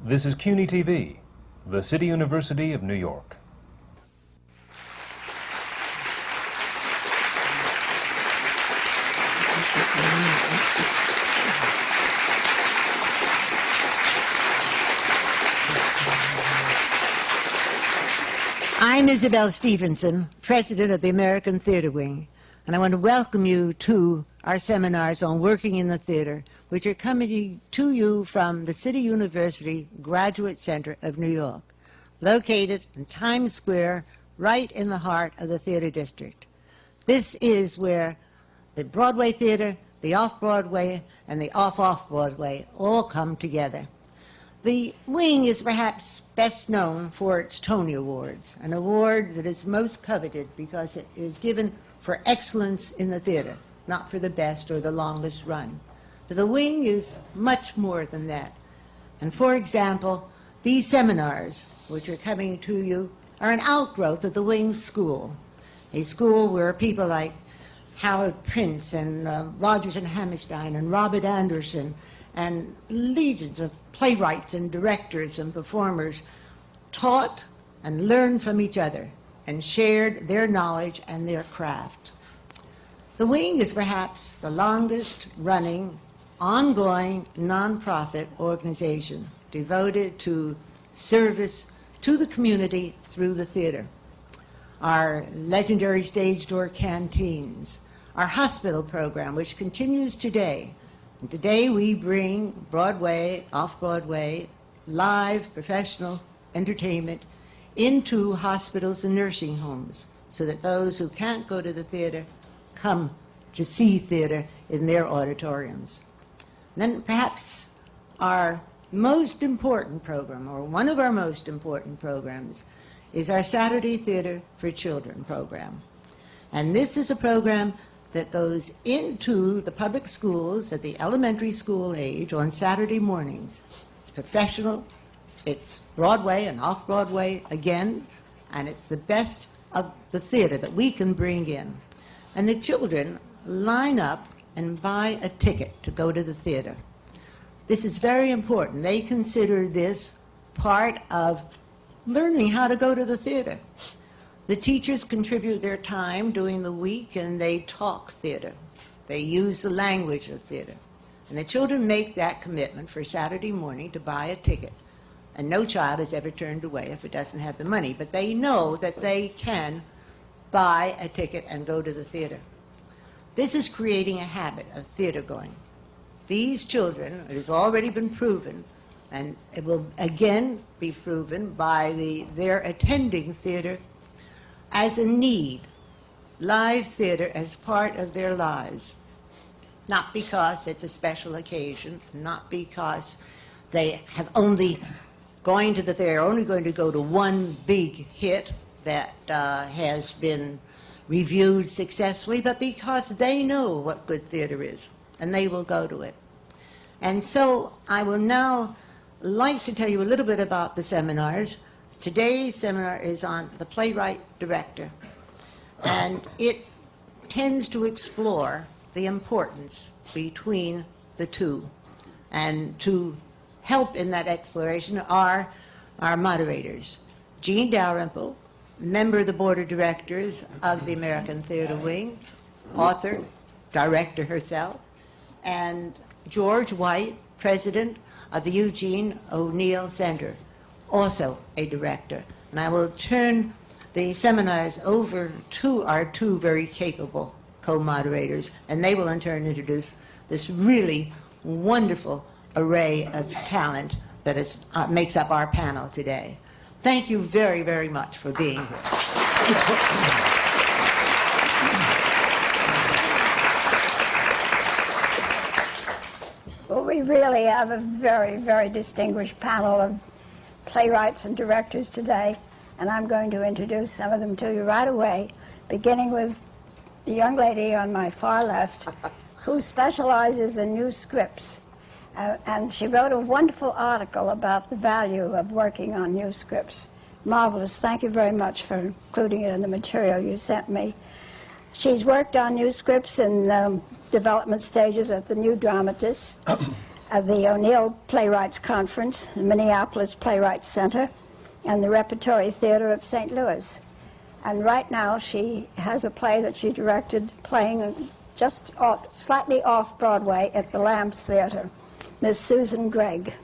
This is CUNY TV, the City University of New York. I'm Isabelle Stevenson, president of the American Theatre Wing, and I want to welcome you to our seminars on working in the theatre, which are coming to you from the City University Graduate Center of New York, located in Times Square, right in the heart of the theater district. This is where the Broadway theater, the off-Broadway, and the off-off-Broadway all come together. The Wing is perhaps best known for its Tony Awards, an award that is most coveted because it is given for excellence in the theater, not for the best or the longest run. But the Wing is much more than that. And for example, these seminars, which are coming to you, are an outgrowth of the Wing School, a school where people like Howard Prince and Rodgers and Hammerstein and Robert Anderson and legions of playwrights and directors and performers taught and learned from each other and shared their knowledge and their craft. The Wing is perhaps the longest running, ongoing nonprofit organization devoted to service to the community through the theater. Our legendary stage door canteens, our hospital program, which continues today. And today we bring Broadway, off-Broadway, live professional entertainment into hospitals and nursing homes so that those who can't go to the theater come to see theater in their auditoriums. And then perhaps our most important program, or one of our most important programs, is our Saturday Theater for Children program. And this is a program that goes into the public schools at the elementary school age on Saturday mornings. It's professional, it's Broadway and off-Broadway again, and it's the best of the theater that we can bring in. And the children line up and buy a ticket to go to the theater. This is very important. They consider this part of learning how to go to the theater. The teachers contribute their time during the week and they talk theater. They use the language of theater. And the children make that commitment for Saturday morning to buy a ticket. And no child is ever turned away if it doesn't have the money. But they know that they can buy a ticket and go to the theater. This is creating a habit of theater going. These children, it has already been proven, and it will again be proven by their attending theater as a need, live theater as part of their lives. Not because it's a special occasion, not because they have only going to the theater, only going to go to one big hit that has been reviewed successfully, but because they know what good theater is, and they will go to it. And so I will now like to tell you a little bit about the seminars. Today's seminar is on the playwright director, and it tends to explore the importance between the two. And to help in that exploration are our moderators, Jean Dalrymple, member of the board of directors of the American Theatre Wing, author, director herself, and George White, president of the Eugene O'Neill Center, also a director. And I will turn the seminars over to our two very capable co-moderators, and they will in turn introduce this really wonderful array of talent that makes up our panel today. Thank you very, very much for being here. Well, we really have a very, very distinguished panel of playwrights and directors today, and I'm going to introduce some of them to you right away, beginning with the young lady on my far left who specializes in new scripts. And she wrote a wonderful article about the value of working on new scripts. Marvelous. Thank you very much for including it in the material you sent me. She's worked on new scripts in development stages at the New Dramatists. the O'Neill Playwrights Conference, the Minneapolis Playwrights Center, and the Repertory Theater of St. Louis. And right now she has a play that she directed playing just slightly off Broadway at the Lamps Theater, Miss Susan Gregg.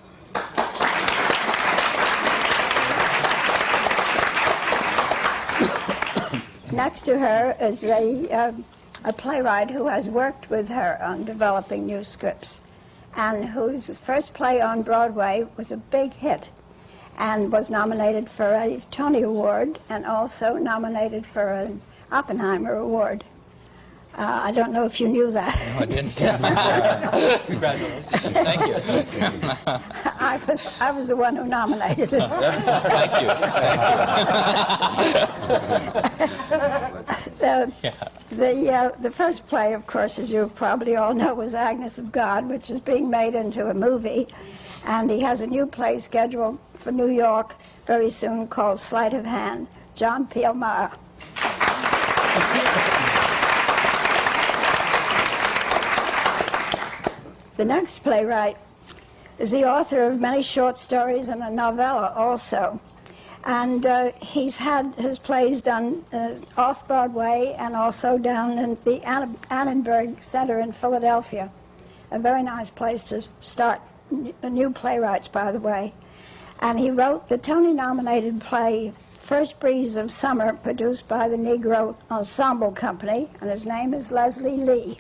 Next to her is a playwright who has worked with her on developing new scripts, and whose first play on Broadway was a big hit and was nominated for a Tony Award and also nominated for an Oppenheimer Award. I don't know if you knew that. No, I didn't. Congratulations. Thank you. I was the one who nominated it. Thank you. The first play, of course, as you probably all know, was Agnes of God, which is being made into a movie. And he has a new play scheduled for New York very soon called Sleight of Hand, John Pielmeier. The next playwright is the author of many short stories and a novella also. And he's had his plays done off-Broadway and also down in the Annenberg Center in Philadelphia. A very nice place to start new playwrights, by the way. And he wrote the Tony-nominated play First Breeze of Summer, produced by the Negro Ensemble Company, and his name is Leslie Lee.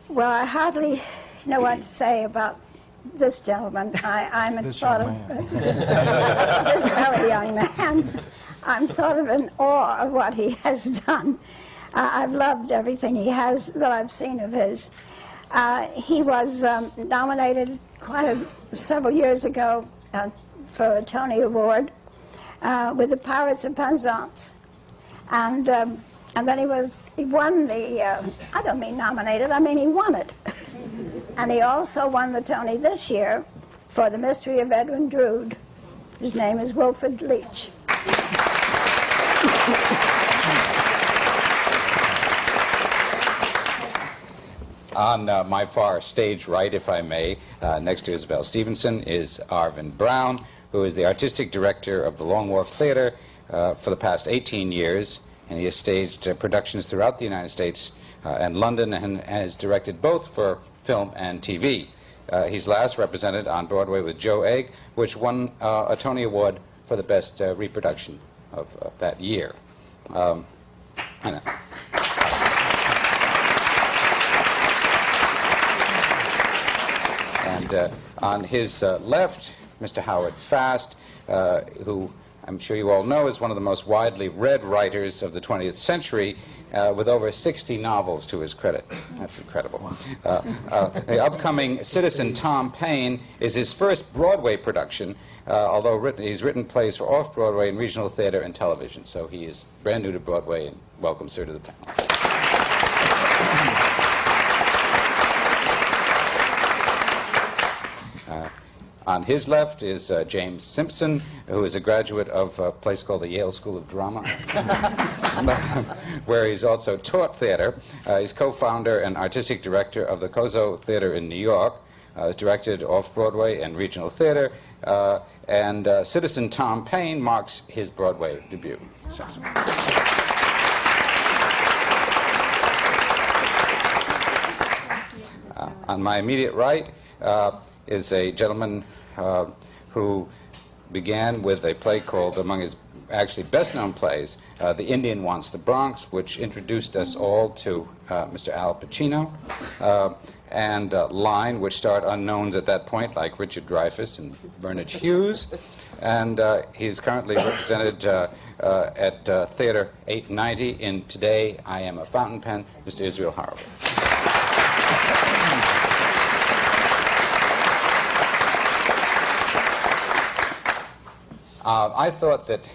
Well, I hardly know what to say about this gentleman. I'm in sort of this very young man. I'm sort of in awe of what he has done. I've loved everything he has that I've seen of his. He was nominated several years ago for a Tony Award with the Pirates of Penzance. And then he won the, I don't mean nominated, I mean he won it. And he also won the Tony this year for The Mystery of Edwin Drood. His name is Wilford Leach. On my far stage right, if I may, next to Isabelle Stevenson, is Arvin Brown, who is the artistic director of the Wharf Theatre for the past 18 years. And he has staged productions throughout the United States and London, and has directed both for film and TV. He's last represented on Broadway with Joe Egg, which won a Tony Award for the best reproduction of that year. And on his left, Mr. Howard Fast, who I'm sure you all know is one of the most widely read writers of the 20th century, with over 60 novels to his credit. That's incredible. The upcoming Citizen Tom Paine is his first Broadway production, although he's written plays for off-Broadway and regional theater and television. So he is brand new to Broadway, and welcome, sir, to the panel. On his left is James Simpson, who is a graduate of a place called the Yale School of Drama, where he's also taught theater. He's co-founder and artistic director of the Kozo Theater in New York. He's directed off-Broadway and regional theater. And Citizen Tom Paine marks his Broadway debut. Simpson. On my immediate right is a gentleman who began with a play called, among his actually best-known plays, The Indian Wants the Bronx, which introduced us all to Mr. Al Pacino, and Line, which starred unknowns at that point, like Richard Dreyfuss and Bernard Hughes. And he's currently represented at Theater 890 in Today I Am a Fountain Pen, Mr. Israel Horovitz. I thought that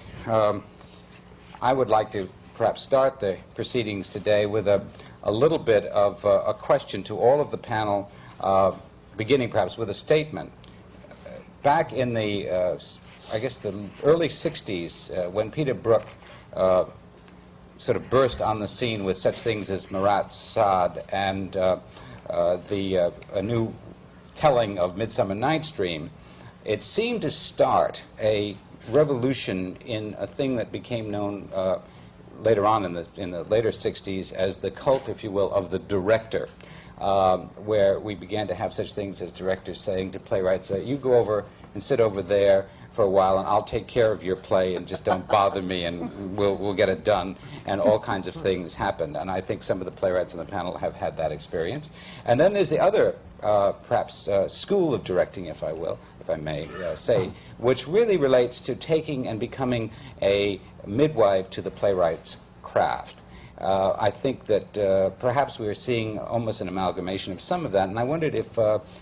I would like to perhaps start the proceedings today with a little bit of a question to all of the panel, beginning perhaps with a statement. Back in the, I guess, the early 60s, when Peter Brook sort of burst on the scene with such things as Marat Sade and a new telling of Midsummer Night's Dream, it seemed to start a revolution in a thing that became known later on in the later 60s as the cult, if you will, of the director, where we began to have such things as directors saying to playwrights, you go over and sit over there for a while and I'll take care of your play and just don't bother me and we'll get it done, and all kinds of things happened. And I think some of the playwrights on the panel have had that experience. And then there's the other perhaps school of directing, if I may say, which really relates to taking and becoming a midwife to the playwright's craft. I think that perhaps we are seeing almost an amalgamation of some of that, and I wondered if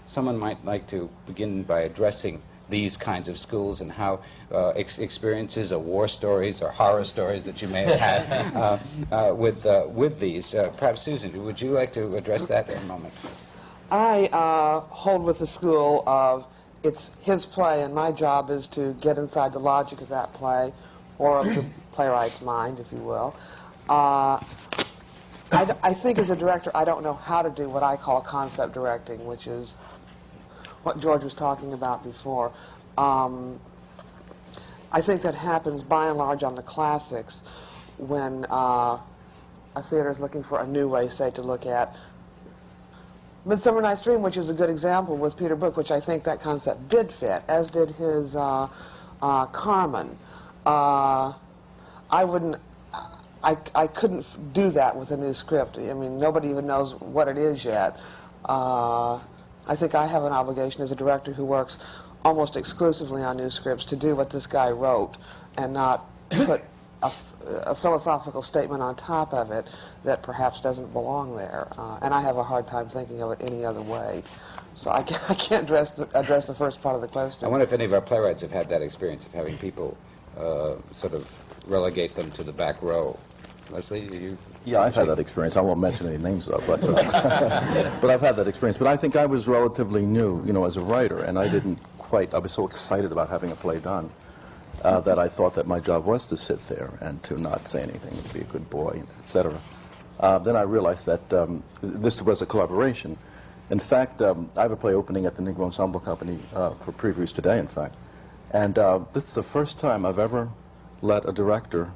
someone might like to begin by addressing these kinds of schools and how experiences or war stories or horror stories that you may have had with these. Perhaps Susan, would you like to address that in a moment? I hold with the school of it's his play, and my job is to get inside the logic of that play, or of the playwright's mind, if you will. I think as a director, I don't know how to do what I call concept directing, which is what George was talking about before. I think that happens by and large on the classics when a theater is looking for a new way, say, to look at Midsummer Night's Dream, which is a good example with Peter Brook, which I think that concept did fit, as did his Carmen. I couldn't do that with a new script. I mean, nobody even knows what it is yet. I think I have an obligation as a director who works almost exclusively on new scripts to do what this guy wrote and not put a philosophical statement on top of it that perhaps doesn't belong there. And I have a hard time thinking of it any other way. So I can't address the first part of the question. I wonder if any of our playwrights have had that experience of having people sort of relegate them to the back row. Leslie, you? Yeah, I've had that experience. I won't mention any names, though, but I've had that experience. But I think I was relatively new, as a writer, and I was so excited about having a play done that I thought that my job was to sit there and to not say anything, and be a good boy, etc. Then I realized that this was a collaboration. In fact, I have a play opening at the Negro Ensemble Company for previews today, in fact. And this is the first time I've ever let a director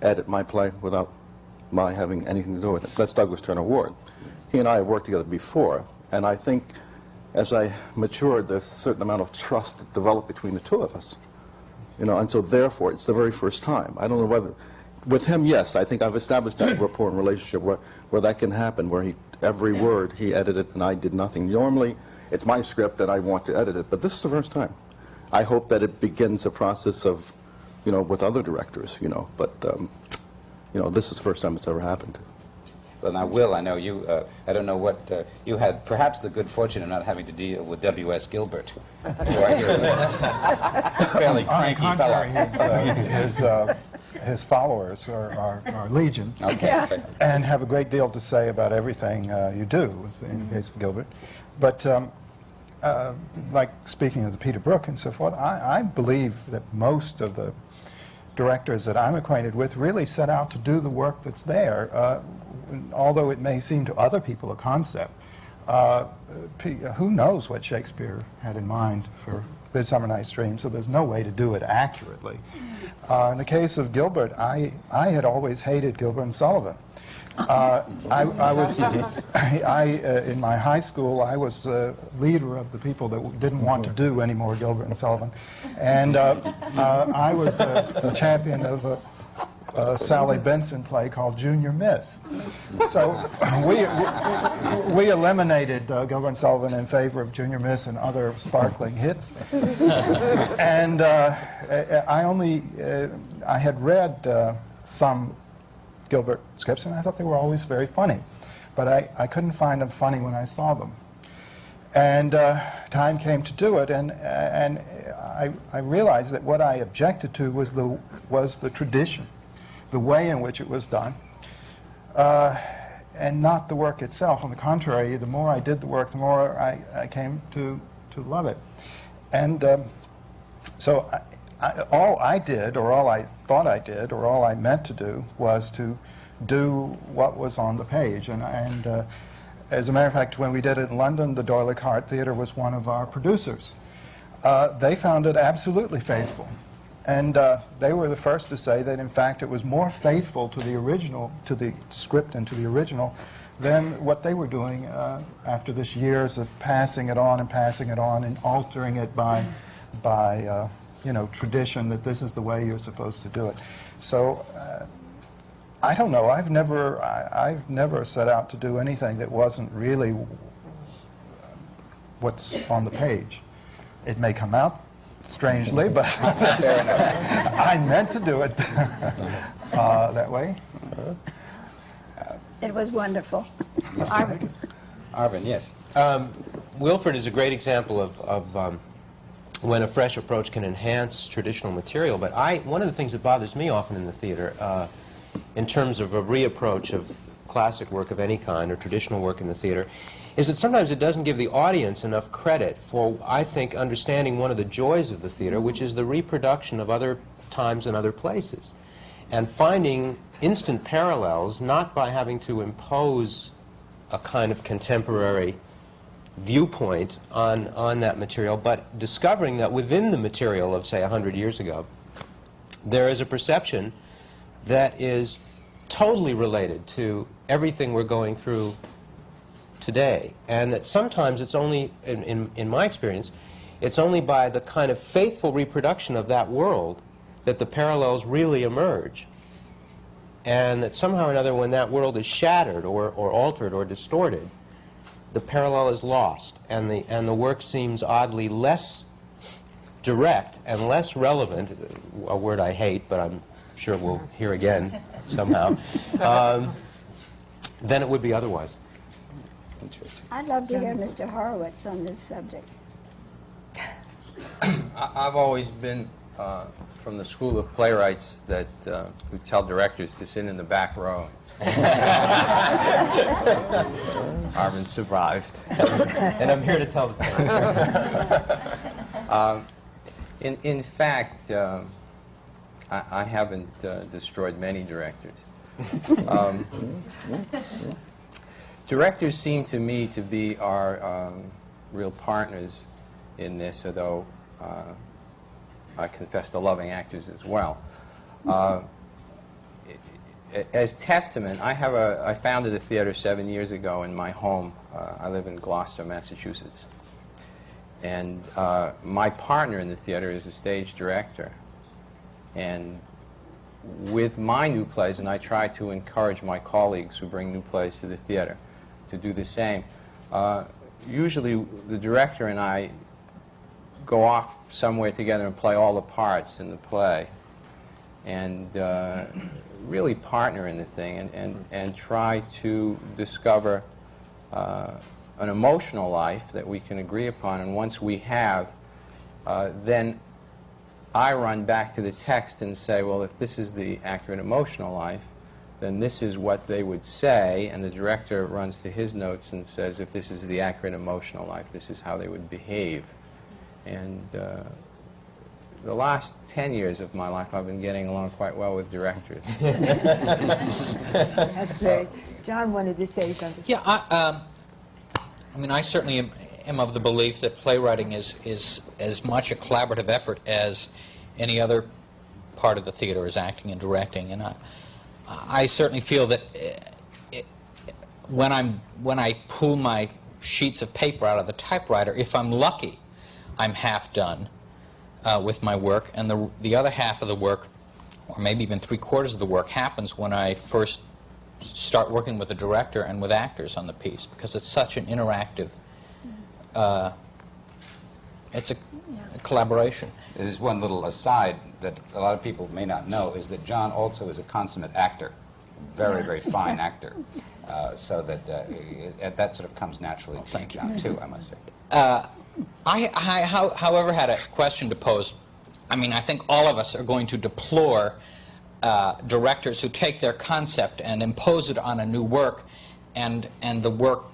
edit my play without my having anything to do with it. That's Douglas Turner Ward. He and I have worked together before, and I think as I matured, there's a certain amount of trust that developed between the two of us. And so therefore, it's the very first time. I don't know whether, with him, yes, I think I've established that rapport and relationship where that can happen, where every word he edited and I did nothing. Normally, it's my script and I want to edit it, but this is the first time. I hope that it begins a process of, with other directors, but, this is the first time it's ever happened. Well, now, Will, I know you, I don't know what, you had perhaps the good fortune of not having to deal with W.S. Gilbert, who I hear is a fairly cranky fellow. His followers are legion, Okay. and have a great deal to say about everything you do, in the case of Gilbert. But like speaking of the Peter Brook and so forth, I believe that most of the directors that I'm acquainted with really set out to do the work that's there. Although it may seem to other people a concept, who knows what Shakespeare had in mind for Midsummer Night's Dream, so there's no way to do it accurately. In the case of Gilbert, I had always hated Gilbert and Sullivan. In my high school, I was the leader of the people that didn't want to do any more Gilbert and Sullivan. And I was a champion of a Sally Benson play called Junior Miss. So we eliminated Gilbert and Sullivan in favor of Junior Miss and other sparkling hits. And I had read some Gilbert scripts, and I thought they were always very funny. But I couldn't find them funny when I saw them. And time came to do it, and I realized that what I objected to was the tradition, the way in which it was done, and not the work itself. On the contrary, the more I did the work, the more I came to love it. And so all I did, or all I thought I did, or all I meant to do, was to do what was on the page. And as a matter of fact, when we did it in London, the D'Oyly Carte Theatre was one of our producers. They found it absolutely faithful. And they were the first to say that, in fact, it was more faithful to the original, to the script and to the original, than what they were doing after this years of passing it on and altering it by you know, tradition, that this is the way you're supposed to do it. So I don't know. I've never set out to do anything that wasn't really what's on the page. It may come out strangely, but I meant to do it that way. It was wonderful. Arvin. Arvin, yes. Wilford is a great example of when a fresh approach can enhance traditional material. But one of the things that bothers me often in the theater, in terms of a reapproach of classic work of any kind or traditional work in the theater, is that sometimes it doesn't give the audience enough credit for, I think, understanding one of the joys of the theater, which is the reproduction of other times and other places, and finding instant parallels, not by having to impose a kind of contemporary viewpoint on that material, but discovering that within the material of, say, 100 years ago, there is a perception that is totally related to everything we're going through today, and that sometimes it's only, in my experience, it's only by the kind of faithful reproduction of that world that the parallels really emerge, and that somehow or another, when that world is shattered or altered or distorted, the parallel is lost, and the work seems oddly less direct and less relevant, a word I hate, but I'm sure we'll hear again somehow, than it would be otherwise. Interesting. I'd love to hear Mr. Horovitz on this subject. I've always been from the school of playwrights that who tell directors to sit in the back row. Arvin survived. And I'm here to tell the story. In fact, I haven't destroyed many directors. Directors seem to me to be our real partners in this, although I confess to loving actors as well. As testament, I founded a theater 7 years ago in my home. I live in Gloucester, Massachusetts. And my partner in the theater is a stage director. And with my new plays, and I try to encourage my colleagues who bring new plays to the theater to do the same, usually the director and I go off somewhere together and play all the parts in the play, and really partner in the thing, and try to discover an emotional life that we can agree upon. And once we have, then I run back to the text and say, well, if this is the accurate emotional life, then this is what they would say, and the director runs to his notes and says, if this is the accurate emotional life, this is how they would behave. And the last 10 years of my life, I've been getting along quite well with directors. That's great. John wanted to say something. Yeah, I mean, I certainly am of the belief that playwriting is as much a collaborative effort as any other part of the theater is acting and directing. And I certainly feel that when I pull my sheets of paper out of the typewriter, if I'm lucky, I'm half done with my work, and the other half of the work, or maybe even 3/4 of the work, happens when I first start working with the director and with actors on the piece, because it's such an interactive, it's a collaboration. There's one little aside that a lot of people may not know, is that John also is a consummate actor, very, very fine actor, so that that sort of comes naturally to you, John, too, I must say. I, however, had a question to pose. I mean, I think all of us are going to deplore directors who take their concept and impose it on a new work, and the work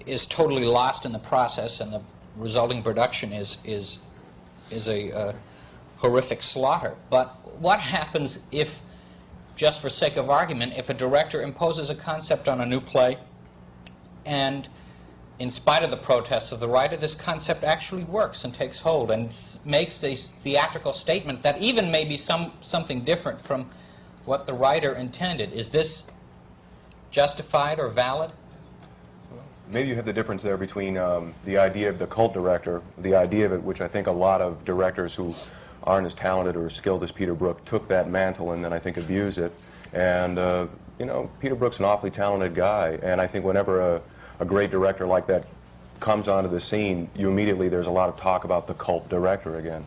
is totally lost in the process, and the resulting production is a horrific slaughter. But what happens if just for sake of argument, if a director imposes a concept on a new play, and in spite of the protests of the writer, this concept actually works and takes hold and makes a theatrical statement that even may be something different from what the writer intended. Is this justified or valid? Maybe you have the difference there between the idea of the cult director, the idea of it, which I think a lot of directors who aren't as talented or skilled as Peter Brook took that mantle and then I think abused it. And, you know, Peter Brook's an awfully talented guy, and I think whenever a great director like that comes onto the scene, there's a lot of talk about the cult director again.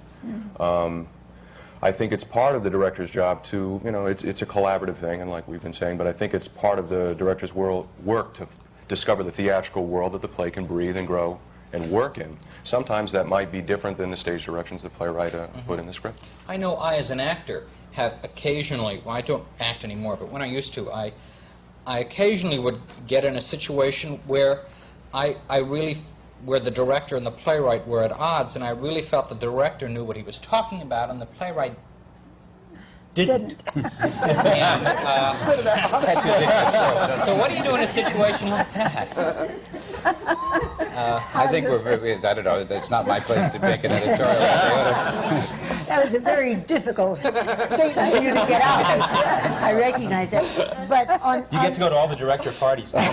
I think it's part of the director's job to, you know, it's a collaborative thing, and like we've been saying, but I think it's part of the director's work to discover the theatrical world that the play can breathe and grow and work in. Sometimes that might be different than the stage directions the playwright put in the script. I know I, as an actor, have occasionally, well, I don't act anymore, but when I used to, I occasionally would get in a situation where where the director and the playwright were at odds, and I really felt the director knew what he was talking about, and the playwright didn't. And, so what do you do in a situation like that? I think I don't know, it's not my place to make an editorial. That was a very difficult statement for you to get out. I recognize that. But You get to go to all the director parties. But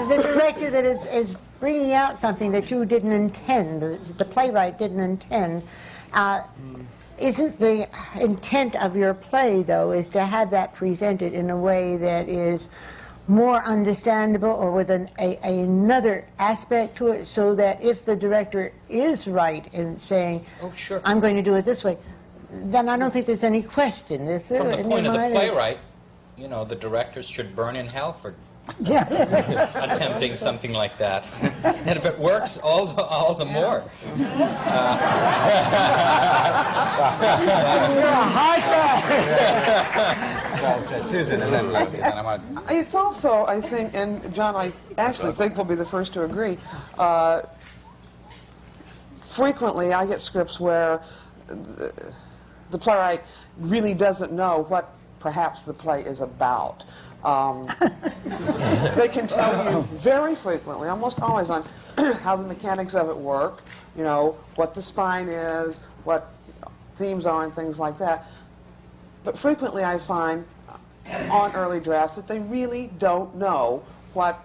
the director that is bringing out something that you didn't intend, the playwright didn't intend, isn't the intent of your play, though, is to have that presented in a way that is more understandable or with another aspect to it, so that if the director is right in saying, oh, sure, I'm going to do it this way, then I don't think there's any question, is there? From the point of the playwright, you know, the directors should burn in hell for attempting something like that. And if it works, all the more. Well said. Susan, and then Leslie, and then I want to... It's also, I think, and John, I actually think will be the first to agree, frequently I get scripts where the playwright really doesn't know what perhaps the play is about. They can tell you very frequently, almost always, on how the mechanics of it work, you know, what the spine is, what themes are, and things like that. But frequently I find on early drafts that they really don't know what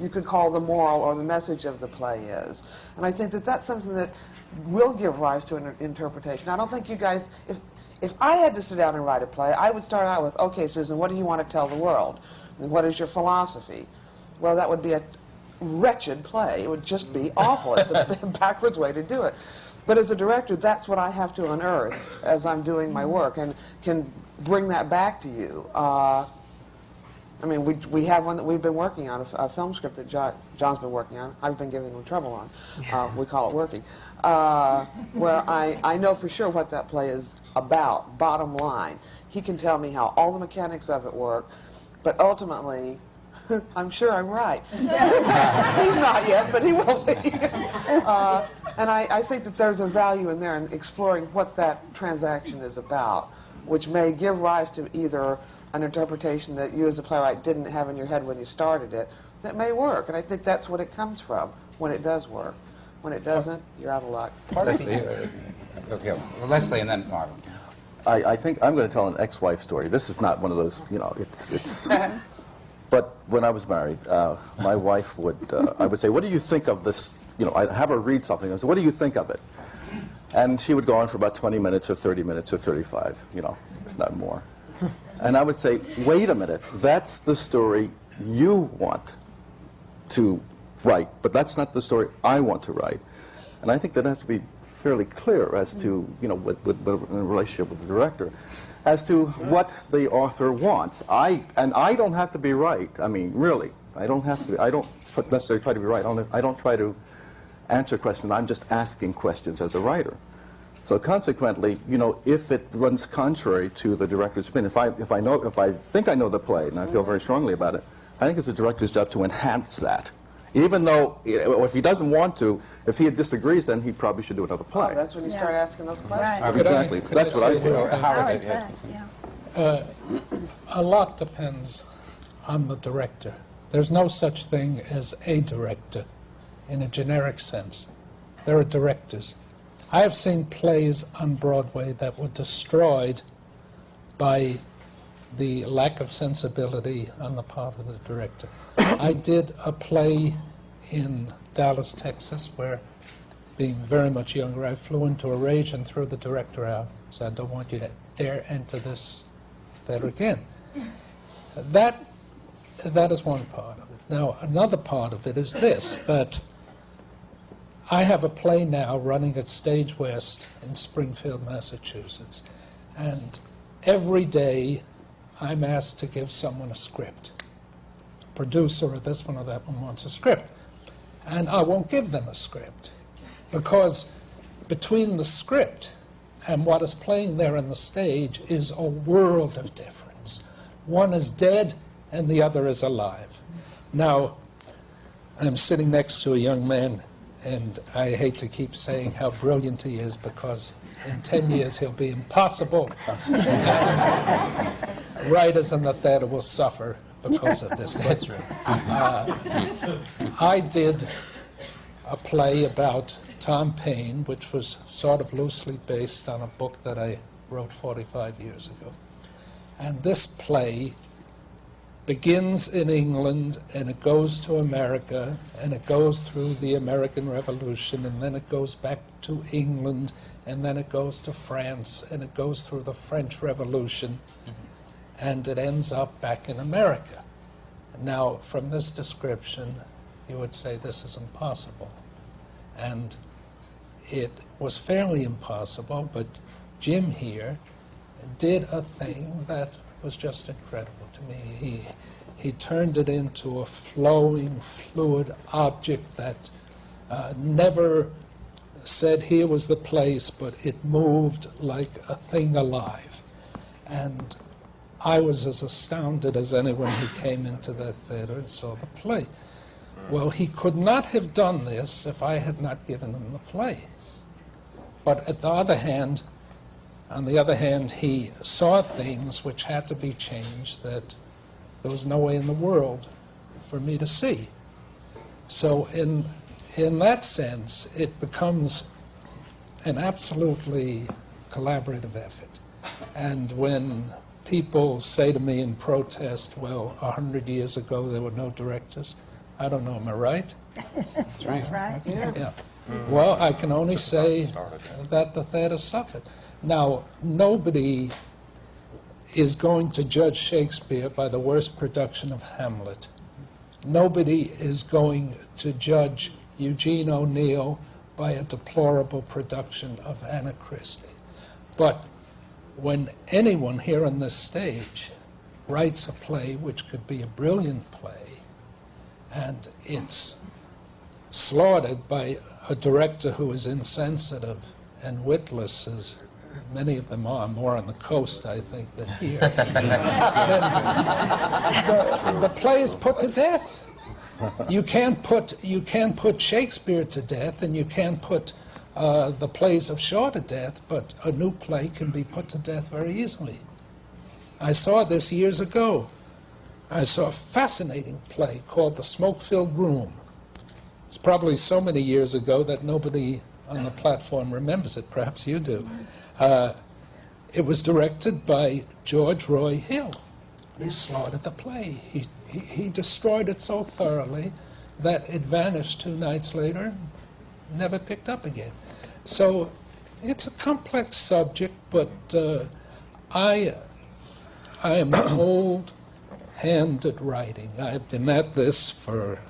you could call the moral or the message of the play is. And I think that that's something that will give rise to an interpretation. I don't think you guys... If I had to sit down and write a play, I would start out with, okay, Susan, what do you want to tell the world? And what is your philosophy? Well, that would be a wretched play. It would just be awful. It's a backwards way to do it. But as a director, that's what I have to unearth as I'm doing my work, and can bring that back to you. I mean, we have one that we've been working on, a film script that John's been working on. I've been giving him trouble on. We call it working. Where I know for sure what that play is about, bottom line. He can tell me how all the mechanics of it work, but ultimately, I'm sure I'm right. He's not yet, but he will be. And I think that there's a value in there in exploring what that transaction is about, which may give rise to either an interpretation that you as a playwright didn't have in your head when you started it, that may work. And I think that's what it comes from, when it does work. When it doesn't, you're out of luck. Leslie, okay, well, Leslie and then Arvin. I think I'm going to tell an ex-wife story. This is not one of those, you know, it's but when I was married, my wife would, I would say, what do you think of this? You know, I'd have her read something. I said, what do you think of it? And she would go on for about 20 minutes or 30 minutes or 35, you know, if not more. And I would say, wait a minute, that's the story you want to write, but that's not the story I want to write. And I think that has to be fairly clear as to, you know, in a relationship with the director, as to what the author wants. And I don't have to be right. I mean, really, I don't have to be, I don't necessarily try to be right. I don't try to answer questions. I'm just asking questions as a writer. So consequently, you know, if it runs contrary to the director's opinion, if I think I know the play and I feel very strongly about it, I think it's the director's job to enhance that Even though, if he doesn't want to, if he disagrees, then he probably should do another play. Oh, that's when you start asking those questions. Right. Exactly. That's what I feel. Howard Best, yeah. A lot depends on the director. There's no such thing as a director in a generic sense. There are directors. I have seen plays on Broadway that were destroyed by the lack of sensibility on the part of the director. I did a play in Dallas, Texas, where, being very much younger, I flew into a rage and threw the director out. So I don't want you to dare enter this theater again. That is one part of it. Now, another part of it is this, that I have a play now running at Stage West in Springfield, Massachusetts, and every day I'm asked to give someone a script. A producer or this one or that one wants a script. And I won't give them a script, because between the script and what is playing there on the stage is a world of difference. One is dead and the other is alive. Now, I'm sitting next to a young man, and I hate to keep saying how brilliant he is, because in 10 years he'll be impossible, and writers in the theater will suffer because of this. But I did a play about Tom Paine, which was sort of loosely based on a book that I wrote 45 years ago. And this play begins in England, and it goes to America, and it goes through the American Revolution, and then it goes back to England, and then it goes to France, and it goes through the French Revolution, and it ends up back in America. Now, from this description, you would say this is impossible. And it was fairly impossible, but Jim here did a thing that was just incredible to me. He turned it into a flowing, fluid object that never said here was the place, but it moved like a thing alive. And I was as astounded as anyone who came into that theater and saw the play. Well, he could not have done this if I had not given him the play. But on the other hand, he saw things which had to be changed that there was no way in the world for me to see. So in that sense, it becomes an absolutely collaborative effort. And when people say to me in protest, well, 100 years ago there were no directors, I don't know, am I right? That's right. Right. Yeah. Well, I can only say that the theater suffered. Now, nobody is going to judge Shakespeare by the worst production of Hamlet. Nobody is going to judge Eugene O'Neill by a deplorable production of Anna Christie. But when anyone here on this stage writes a play which could be a brilliant play, and it's slaughtered by a director who is insensitive and witless, as many of them are, more on the coast, I think, than here, then the play is put to death. You can't put Shakespeare to death, and you can't put the plays of Shaw to death, but a new play can be put to death very easily. I saw this years ago. I saw a fascinating play called The Smoke-Filled Room. It's probably so many years ago that nobody on the platform remembers it. Perhaps you do. It was directed by George Roy Hill. He slaughtered the play. He destroyed it so thoroughly that it vanished 2 nights later, never picked up again. So it's a complex subject, but I am old hand at writing. I've been at this for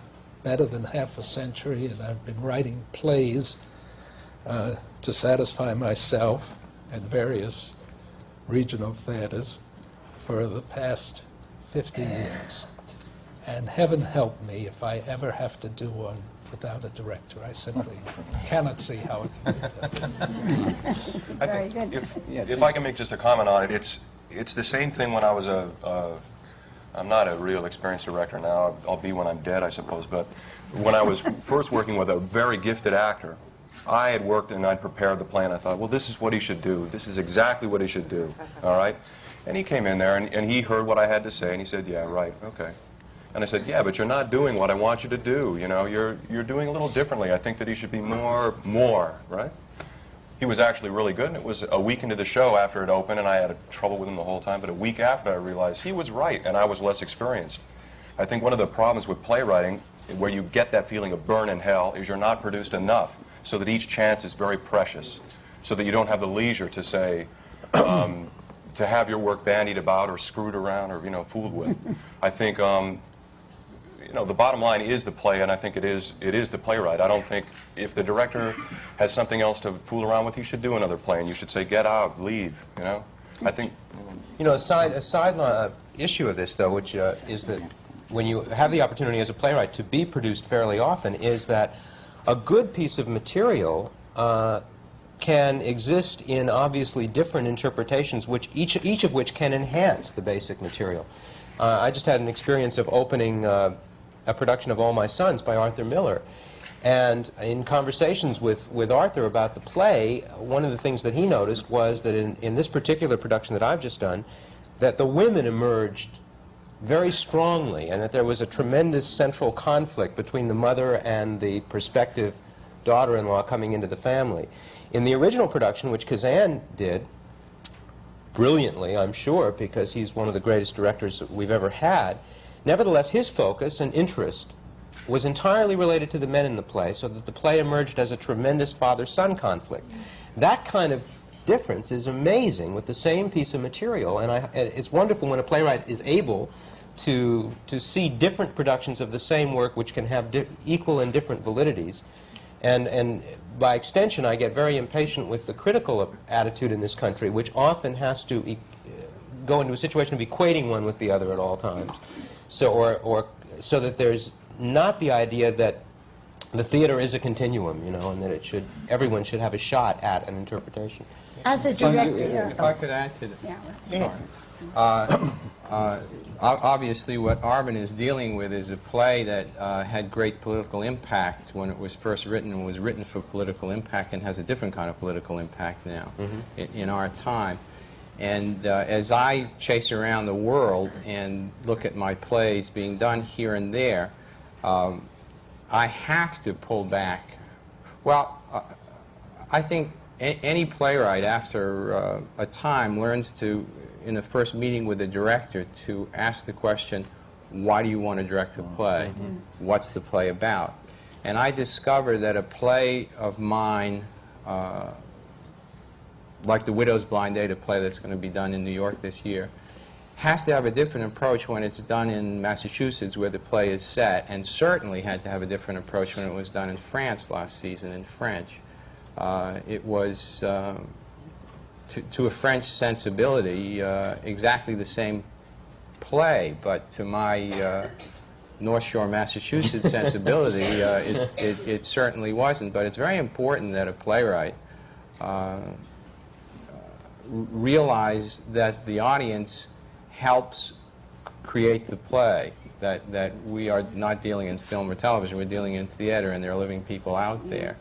better than half a century, and I've been writing plays to satisfy myself at various regional theaters for the past 50 years. And heaven help me if I ever have to do one without a director. I simply cannot see how it can be done. Very good. If I can make just a comment on it, it's the same thing when I was I'm not a real experienced director now. I'll be when I'm dead, I suppose. But when I was first working with a very gifted actor, I had worked and I'd prepared the plan. I thought, well, this is what he should do. This is exactly what he should do. All right? And he came in there and he heard what I had to say and he said, yeah, right, okay. And I said, yeah, but you're not doing what I want you to do. You know, you're doing a little differently. I think that he should be more, right? He was actually really good, and it was a week into the show after it opened, and I had trouble with him the whole time, but a week after I realized he was right, and I was less experienced. I think one of the problems with playwriting, where you get that feeling of burn in hell, is you're not produced enough, so that each chance is very precious, so that you don't have the leisure to say, to have your work bandied about or screwed around or, you know, fooled with. I think, you know, the bottom line is the play, and I think it is the playwright. I don't think if the director has something else to fool around with, he should do another play, and you should say, get out, leave, you know? I think... You know, a side issue of this, though, which is that when you have the opportunity as a playwright to be produced fairly often, is that a good piece of material can exist in obviously different interpretations, which each of which can enhance the basic material. I just had an experience of opening a production of All My Sons by Arthur Miller. And in conversations with Arthur about the play, one of the things that he noticed was that in this particular production that I've just done, that the women emerged very strongly, and that there was a tremendous central conflict between the mother and the prospective daughter-in-law coming into the family. In the original production, which Kazan did, brilliantly, I'm sure, because he's one of the greatest directors that we've ever had, nevertheless, his focus and interest was entirely related to the men in the play, so that the play emerged as a tremendous father-son conflict. That kind of difference is amazing with the same piece of material, and it's wonderful when a playwright is able to see different productions of the same work which can have equal and different validities. And by extension, I get very impatient with the critical attitude in this country, which often has to go into a situation of equating one with the other at all times. So, so that there's not the idea that the theater is a continuum, you know, and that everyone should have a shot at an interpretation. As a director, if I could add to that. Yeah. Obviously, what Arvin is dealing with is a play that had great political impact when it was first written, and was written for political impact, and has a different kind of political impact now in our time. And as I chase around the world and look at my plays being done here and there, I have to pull back. Well, I think any playwright, after a time, learns to, in the first meeting with the director, to ask the question, why do you want to direct the play? What's the play about? And I discovered that a play of mine, like The Widow's Blind Date, a play that's going to be done in New York this year, has to have a different approach when it's done in Massachusetts, where the play is set, and certainly had to have a different approach when it was done in France last season, in French. It was, to a French sensibility, exactly the same play, but to my North Shore, Massachusetts sensibility, it certainly wasn't. But it's very important that a playwright realize that the audience helps create the play, that we are not dealing in film or television, we're dealing in theater, and there are living people out there.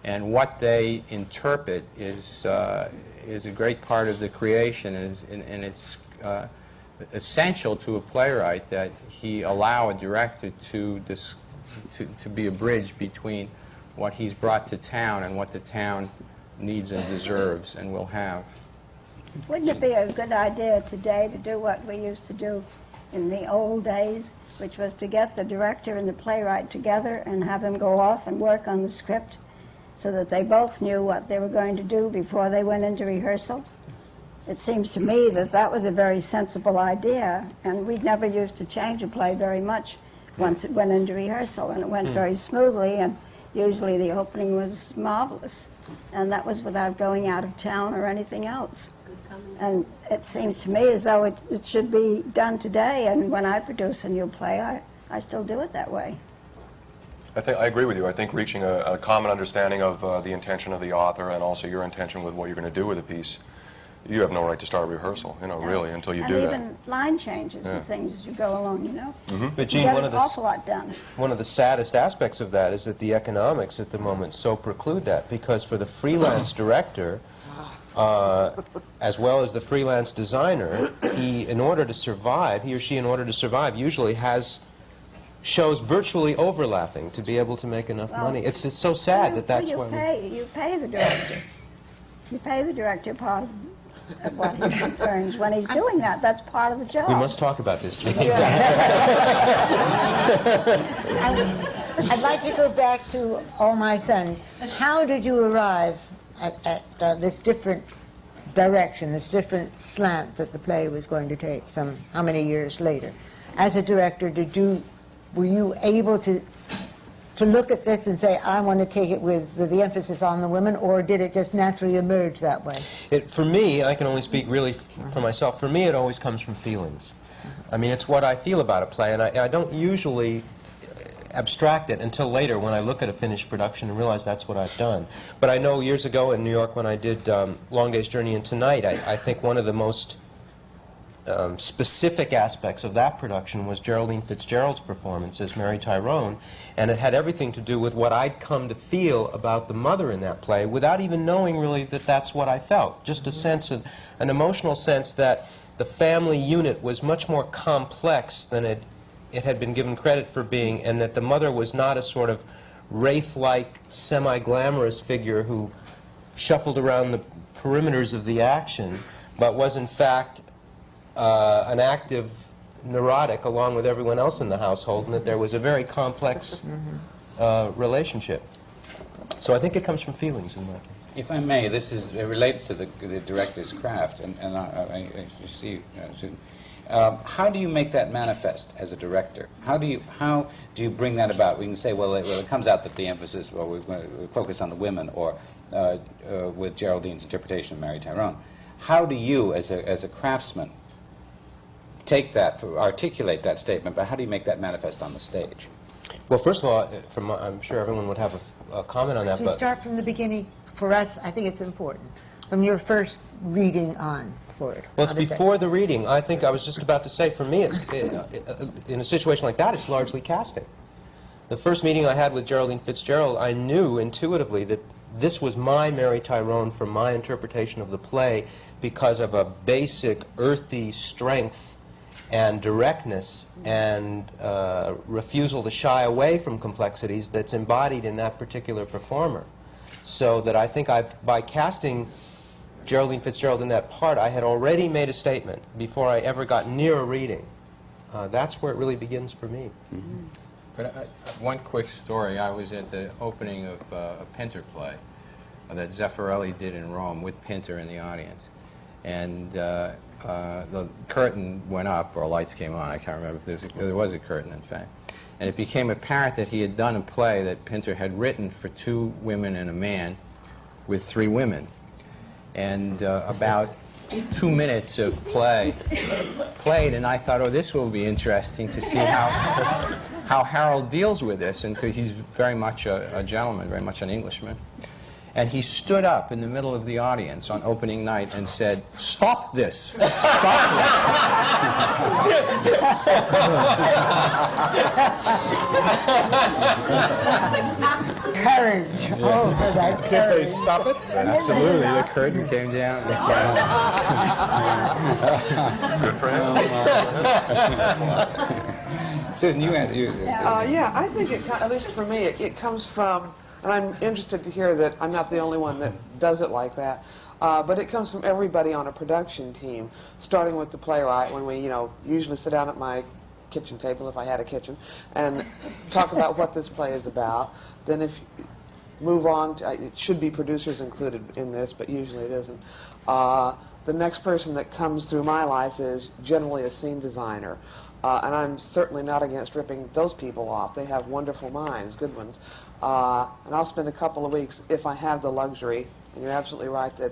And what they interpret is a great part of the creation, and it's essential to a playwright that he allow a director to be a bridge between what he's brought to town and what the town needs and deserves and will have. Wouldn't it be a good idea today to do what we used to do in the old days, which was to get the director and the playwright together and have them go off and work on the script so that they both knew what they were going to do before they went into rehearsal? It seems to me that that was a very sensible idea, and we never used to change a play very much once it went into rehearsal, and it went very smoothly, and usually the opening was marvelous, and that was without going out of town or anything else. And it seems to me as though it should be done today, and when I produce a new play, I still do it that way. I agree with you. I think reaching a common understanding of the intention of the author and also your intention with what you're going to do with the piece you have no right to start rehearsal, you know, really, until you and do even line changes Yeah. and things as you go along, you know. But You Gene, get one an of the awful lot done. one of the saddest aspects of that is that the economics at the moment so preclude that, because for the freelance director, as well as the freelance designer, in order to survive, he or she, in order to survive, usually has shows virtually overlapping to be able to make enough Well, money. It's so sad that that's you why. you pay the director. You pay the director part of what he earns when he's doing that. That's part of the job. We must talk about this, Gene. I'd like to go back to All My Sons. How did you arrive at this different direction, this different slant that the play was going to take how many years later? As a director, were you able to look at this and say, I want to take it with the emphasis on the women, or did it just naturally emerge that way? For me, I can only speak really for myself. For me, it always comes from feelings. I mean, it's what I feel about a play, and I don't usually abstract it until later when I look at a finished production and realize that's what I've done. But I know years ago in New York when I did Long Day's Journey into Night, I think one of the most specific aspects of that production was Geraldine Fitzgerald's performance as Mary Tyrone, and it had everything to do with what I'd come to feel about the mother in that play without even knowing really that that's what I felt. Just a sense, an emotional sense that the family unit was much more complex than it had been given credit for being, and that the mother was not a sort of wraith-like, semi-glamorous figure who shuffled around the perimeters of the action, but was in fact an active neurotic along with everyone else in the household, and that there was a very complex relationship. So I think it comes from feelings in that case. If I may, it relates to the director's craft, and I see, Susan. How do you make that manifest as a director? How do you bring that about? We can say, well, it comes out that the emphasis, well, we're going to focus on the women, or with Geraldine's interpretation of Mary Tyrone. How do you, as a craftsman, take that, articulate that statement, but how do you make that manifest on the stage? Well, first of all, I'm sure everyone would have a comment on that. To but start from the beginning, for us, I think it's important. From your first reading on for it. Well, it's before the reading. I think I was just about to say, for me, in a situation like that, it's largely casting. The first meeting I had with Geraldine Fitzgerald, I knew intuitively that this was my Mary Tyrone from my interpretation of the play because of a basic earthy strength and directness and refusal to shy away from complexities that's embodied in that particular performer. So that I think by casting Geraldine Fitzgerald in that part, I had already made a statement before I ever got near a reading. That's where it really begins for me. Mm-hmm. But one quick story. I was at the opening of a Pinter play that Zeffirelli did in Rome with Pinter in the audience. And the curtain went up, or lights came on. I can't remember if there was a curtain, in fact. And it became apparent that he had done a play that Pinter had written for 2 women and a man with 3 women. And about 2 minutes of play played, and I thought, oh, this will be interesting to see how Harold deals with this. And he's very much a gentleman, very much an Englishman. And he stood up in the middle of the audience on opening night and said, "Stop this! Stop this!" Courage. Oh, for that Did they stop it? Absolutely. The curtain came down. Good for him. Susan, Yeah, I think, at least for me, it comes from, and I'm interested to hear that I'm not the only one that does it like that, but it comes from everybody on a production team, starting with the playwright when we, usually sit down at my kitchen table, if I had a kitchen, and talk about what this play is about. Then if you move on, it should be producers included in this, but usually it isn't. The next person that comes through my life is generally a scene designer. And I'm certainly not against ripping those people off. They have wonderful minds, good ones. And I'll spend a couple of weeks, if I have the luxury, and you're absolutely right that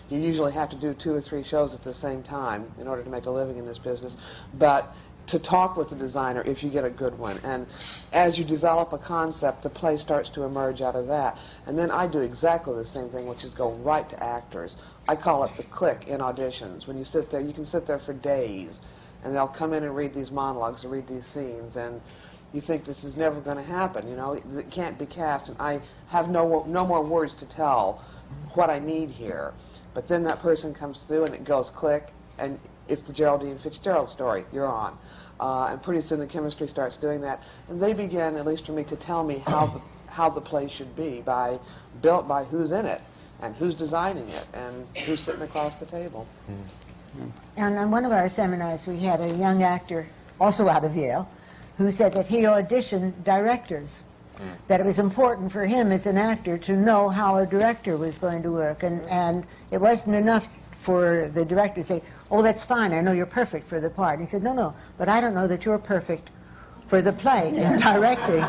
you usually have to do 2 or 3 shows at the same time in order to make a living in this business. But to talk with the designer if you get a good one. And as you develop a concept, the play starts to emerge out of that. And then I do exactly the same thing, which is go right to actors. I call it the click in auditions. When you sit there, you can sit there for days, and they'll come in and read these monologues or read these scenes, and you think this is never going to happen, you know, it can't be cast, and I have no more words to tell what I need here. But then that person comes through and it goes click, and it's the Geraldine Fitzgerald story. You're on. And pretty soon the chemistry starts doing that. And they begin, at least for me, to tell me how the play should be, built by who's in it, and who's designing it, and who's sitting across the table. And on one of our seminars, we had a young actor, also out of Yale, who said that he auditioned directors, that it was important for him as an actor to know how a director was going to work, and it wasn't enough for the director to say, oh, that's fine, I know you're perfect for the part. And he said, no, but I don't know that you're perfect for the play in directing.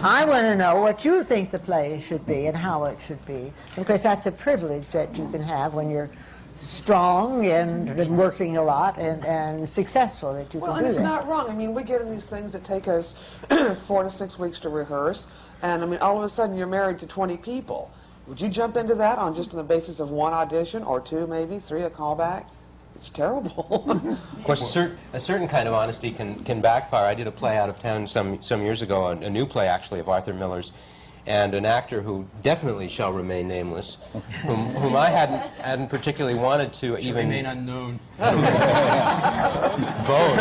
I want to know what you think the play should be and how it should be. Because that's a privilege that you can have when you're strong and working a lot and successful, that you can do that. Well, and it's not wrong. I mean, we get in these things that take us 4 to 6 weeks to rehearse, and I mean, all of a sudden you're married to 20 people. Would you jump into that just on the basis of one audition, or 2, maybe 3, a callback? It's terrible. Of course, a certain kind of honesty can backfire. I did a play out of town some years ago, a new play actually of Arthur Miller's, and an actor who definitely shall remain nameless, whom I hadn't particularly wanted to even remain unknown. both.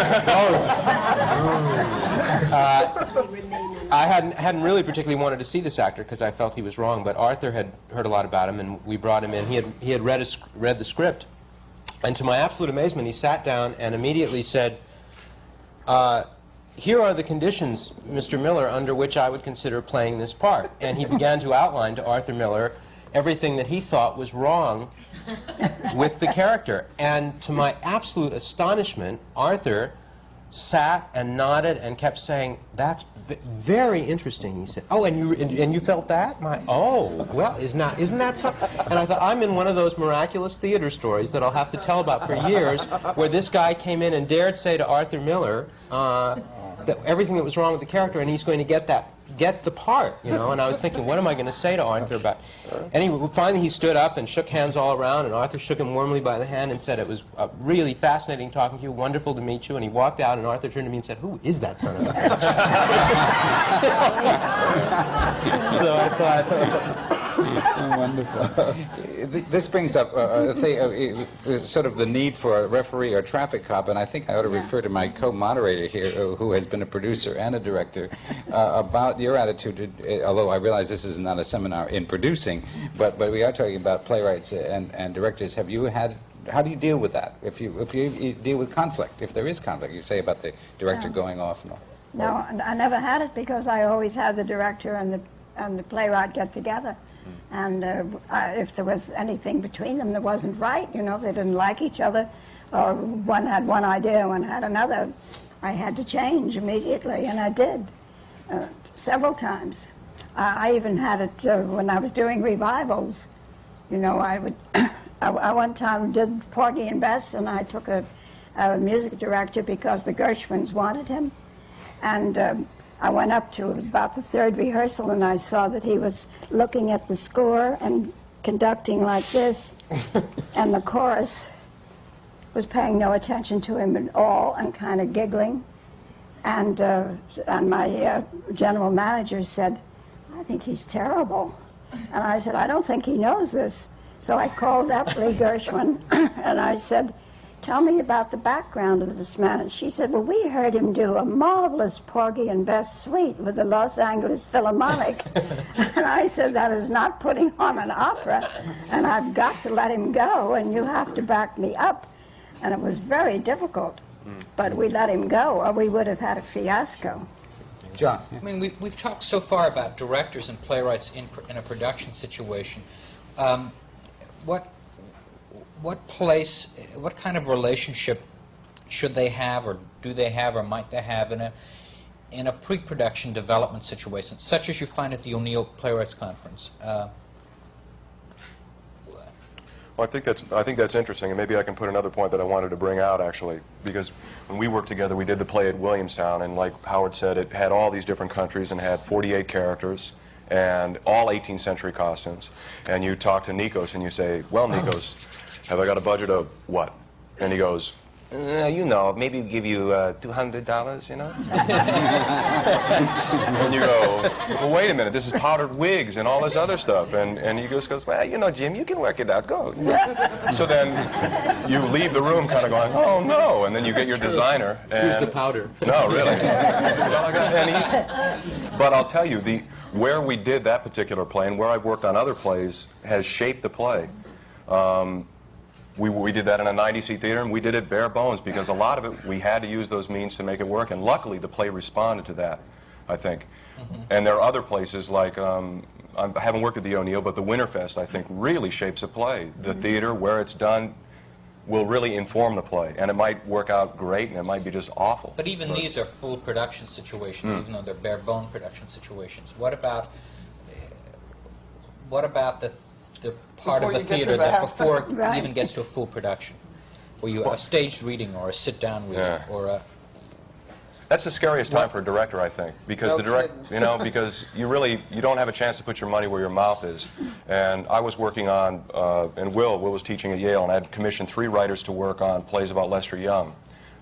I hadn't really particularly wanted to see this actor because I felt he was wrong, but Arthur had heard a lot about him, and we brought him in. He had read the script, and to my absolute amazement, he sat down and immediately said, here are the conditions, Mr. Miller, under which I would consider playing this part. And he began to outline to Arthur Miller everything that he thought was wrong with the character. And to my absolute astonishment, Arthur sat and nodded and kept saying, that's very interesting, he said. Oh, and you felt that? Oh, well, isn't that something? And I thought, I'm in one of those miraculous theater stories that I'll have to tell about for years, where this guy came in and dared say to Arthur Miller that everything that was wrong with the character, and he's going to get the part, you know. And I was thinking, what am I going to say to Arthur about? Anyway, finally he stood up and shook hands all around, and Arthur shook him warmly by the hand and said, it was really fascinating talking to you, wonderful to meet you. And he walked out, and Arthur turned to me and said, who is that son of a bitch? So I thought, wonderful. This brings up sort of the need for a referee or traffic cop, and I think I ought to refer to my co-moderator here, who has been a producer and a director, about your attitude, although I realize this is not a seminar in producing, but we are talking about playwrights and directors. Have you had, how do you deal with that? If you deal with conflict, if there is conflict, you say about the director going off and all. No, I never had it because I always had the director and the playwright get together. And if there was anything between them that wasn't right, you know, they didn't like each other, or one had one idea, one had another, I had to change immediately, and I did several times. I even had it when I was doing revivals. You know, I one time did Porgy and Bess, and I took a music director because the Gershwins wanted him. And I went up to, it was about the 3rd rehearsal, and I saw that he was looking at the score and conducting like this, and the chorus was paying no attention to him at all and kind of giggling. And my general manager said, I think he's terrible. And I said, I don't think he knows this. So I called up Lee Gershwin, and I said, tell me about the background of this man. And she said, well, we heard him do a marvelous Porgy and Bess suite with the Los Angeles Philharmonic. And I said, that is not putting on an opera, and I've got to let him go, and you have to back me up. And it was very difficult, but we let him go, or we would have had a fiasco. John? I mean, we've talked so far about directors and playwrights in a production situation. What kind of relationship should they have, or do they have, or might they have in a pre-production development situation, such as you find at the O'Neill Playwrights Conference? Well, I think that's interesting, and maybe I can put another point that I wanted to bring out, actually, because when we worked together, we did the play at Williamstown, and like Howard said, it had all these different countries and had 48 characters and all 18th century costumes. And you talk to Nikos and you say, well, Nikos, have I got a budget of what? And he goes, you know, maybe give you $200, you know? And you go, well, wait a minute, this is powdered wigs and all this other stuff. And he just goes, well, you know, Jim, you can work it out, go. So then you leave the room kind of going, oh, no. And then you get your designer. And Who's the powder? No, really. But I'll tell you, where we did that particular play and where I've worked on other plays has shaped the play. We did that in a 90-seat theater, and we did it bare bones because a lot of it, we had to use those means to make it work, and luckily the play responded to that, I think. And there are other places like, I haven't worked at the O'Neill, but the Winterfest, I think, really shapes a play. The theater, where it's done, will really inform the play, and it might work out great, and it might be just awful. But even these are full production situations, even though they're bare bone production situations. What about the part Before of the you get to theater the that half- before Right. it even gets to a full production, where you a staged reading or a sit-down reading Yeah. or a That's the scariest time for a director, I think, because No kidding. because you don't have a chance to put your money where your mouth is. And I was working on, and Will was teaching at Yale, and I had commissioned 3 writers to work on plays about Lester Young.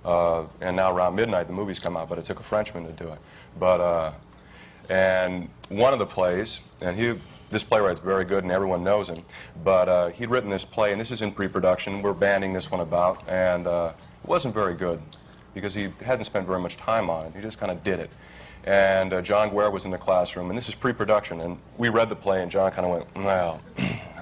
And now around midnight the movies come out, but it took a Frenchman to do it. But and one of the plays, and this playwright's very good and everyone knows him, but he'd written this play, and this is in pre-production. We're banding this one about, and it wasn't very good because he hadn't spent very much time on it. He just kind of did it. And John Guare was in the classroom, and this is pre-production, and we read the play, and John kind of went, well,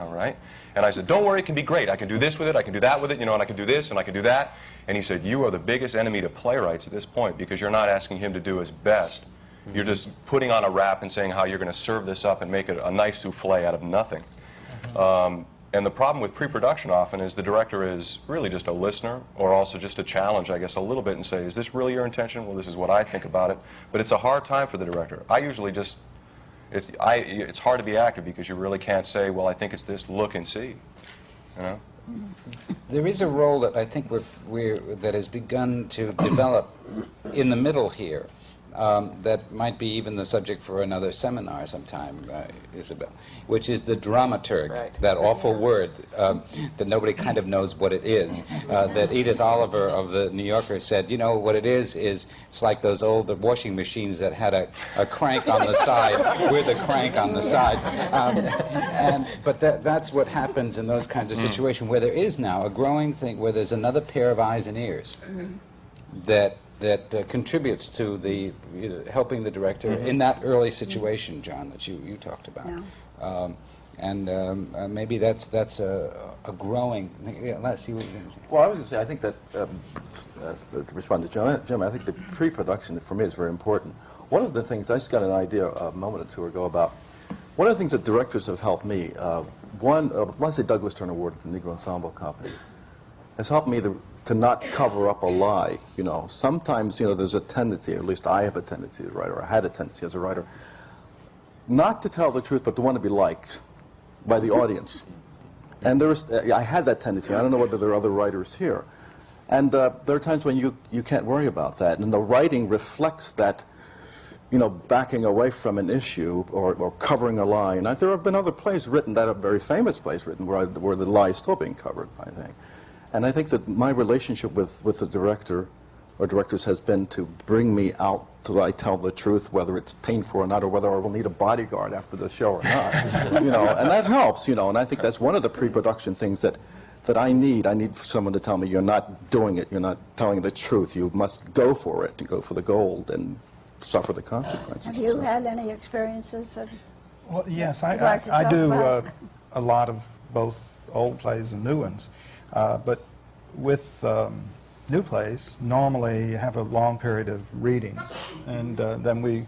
all right. And I said, don't worry, it can be great. I can do this with it, I can do that with it, you know, and I can do this, and I can do that. And he said, you are the biggest enemy to playwrights at this point because you're not asking him to do his best. You're just putting on a rap and saying how you're going to serve this up and make it a nice souffle out of nothing. And the problem with pre-production often is the director is really just a listener, or also just a challenge, I guess, a little bit, and say, is this really your intention? Well, this is what I think about it. But it's a hard time for the director. I usually just, it's hard to be active because you really can't say, well, I think it's this, look and see. You know? There is a role that I think that has begun to develop in the middle here. That might be even the subject for another seminar sometime, Isabelle, which is the dramaturg, Right. that awful word that nobody kind of knows what it is. That Edith Oliver of the New Yorker said, you know, what it is it's like those old washing machines that had a crank on the side with a crank on the side. But that's what happens in those kinds of situations where there is now a growing thing, where there's another pair of eyes and ears that contributes to the helping the director in that early situation, John, that you talked about. Yeah. Maybe that's a growing. Yeah, Les, you. Well, I was going to say, I think that, to respond to Jim, I think the pre-production for me is very important. One of the things, I just got an idea a moment or two ago about, one of the things that directors have helped me, once the Douglas Turner Award at the Negro Ensemble Company, has helped me to not cover up a lie. You know, sometimes, you know, there's a tendency, or at least I have a tendency as a writer, I had a tendency as a writer, not to tell the truth, but to want to be liked by the audience. And I had that tendency. I don't know whether there are other writers here. And there are times when you can't worry about that. And the writing reflects that, you know, backing away from an issue or covering a lie. And there have been other plays written, that are very famous plays written, where the lie is still being covered, I think. And I think that my relationship with the director or directors has been to bring me out till I tell the truth, whether it's painful or not, or whether I will need a bodyguard after the show or not. You know, and that helps, you know, and I think that's one of the pre-production things that I need. I need someone to tell me, you're not doing it, you're not telling the truth, you must go for it, you go for the gold and suffer the consequences. Have you had any experiences? Well, yes, You'd like to I talk do about? a lot of both old plays and new ones. But with new plays, normally you have a long period of readings, and then we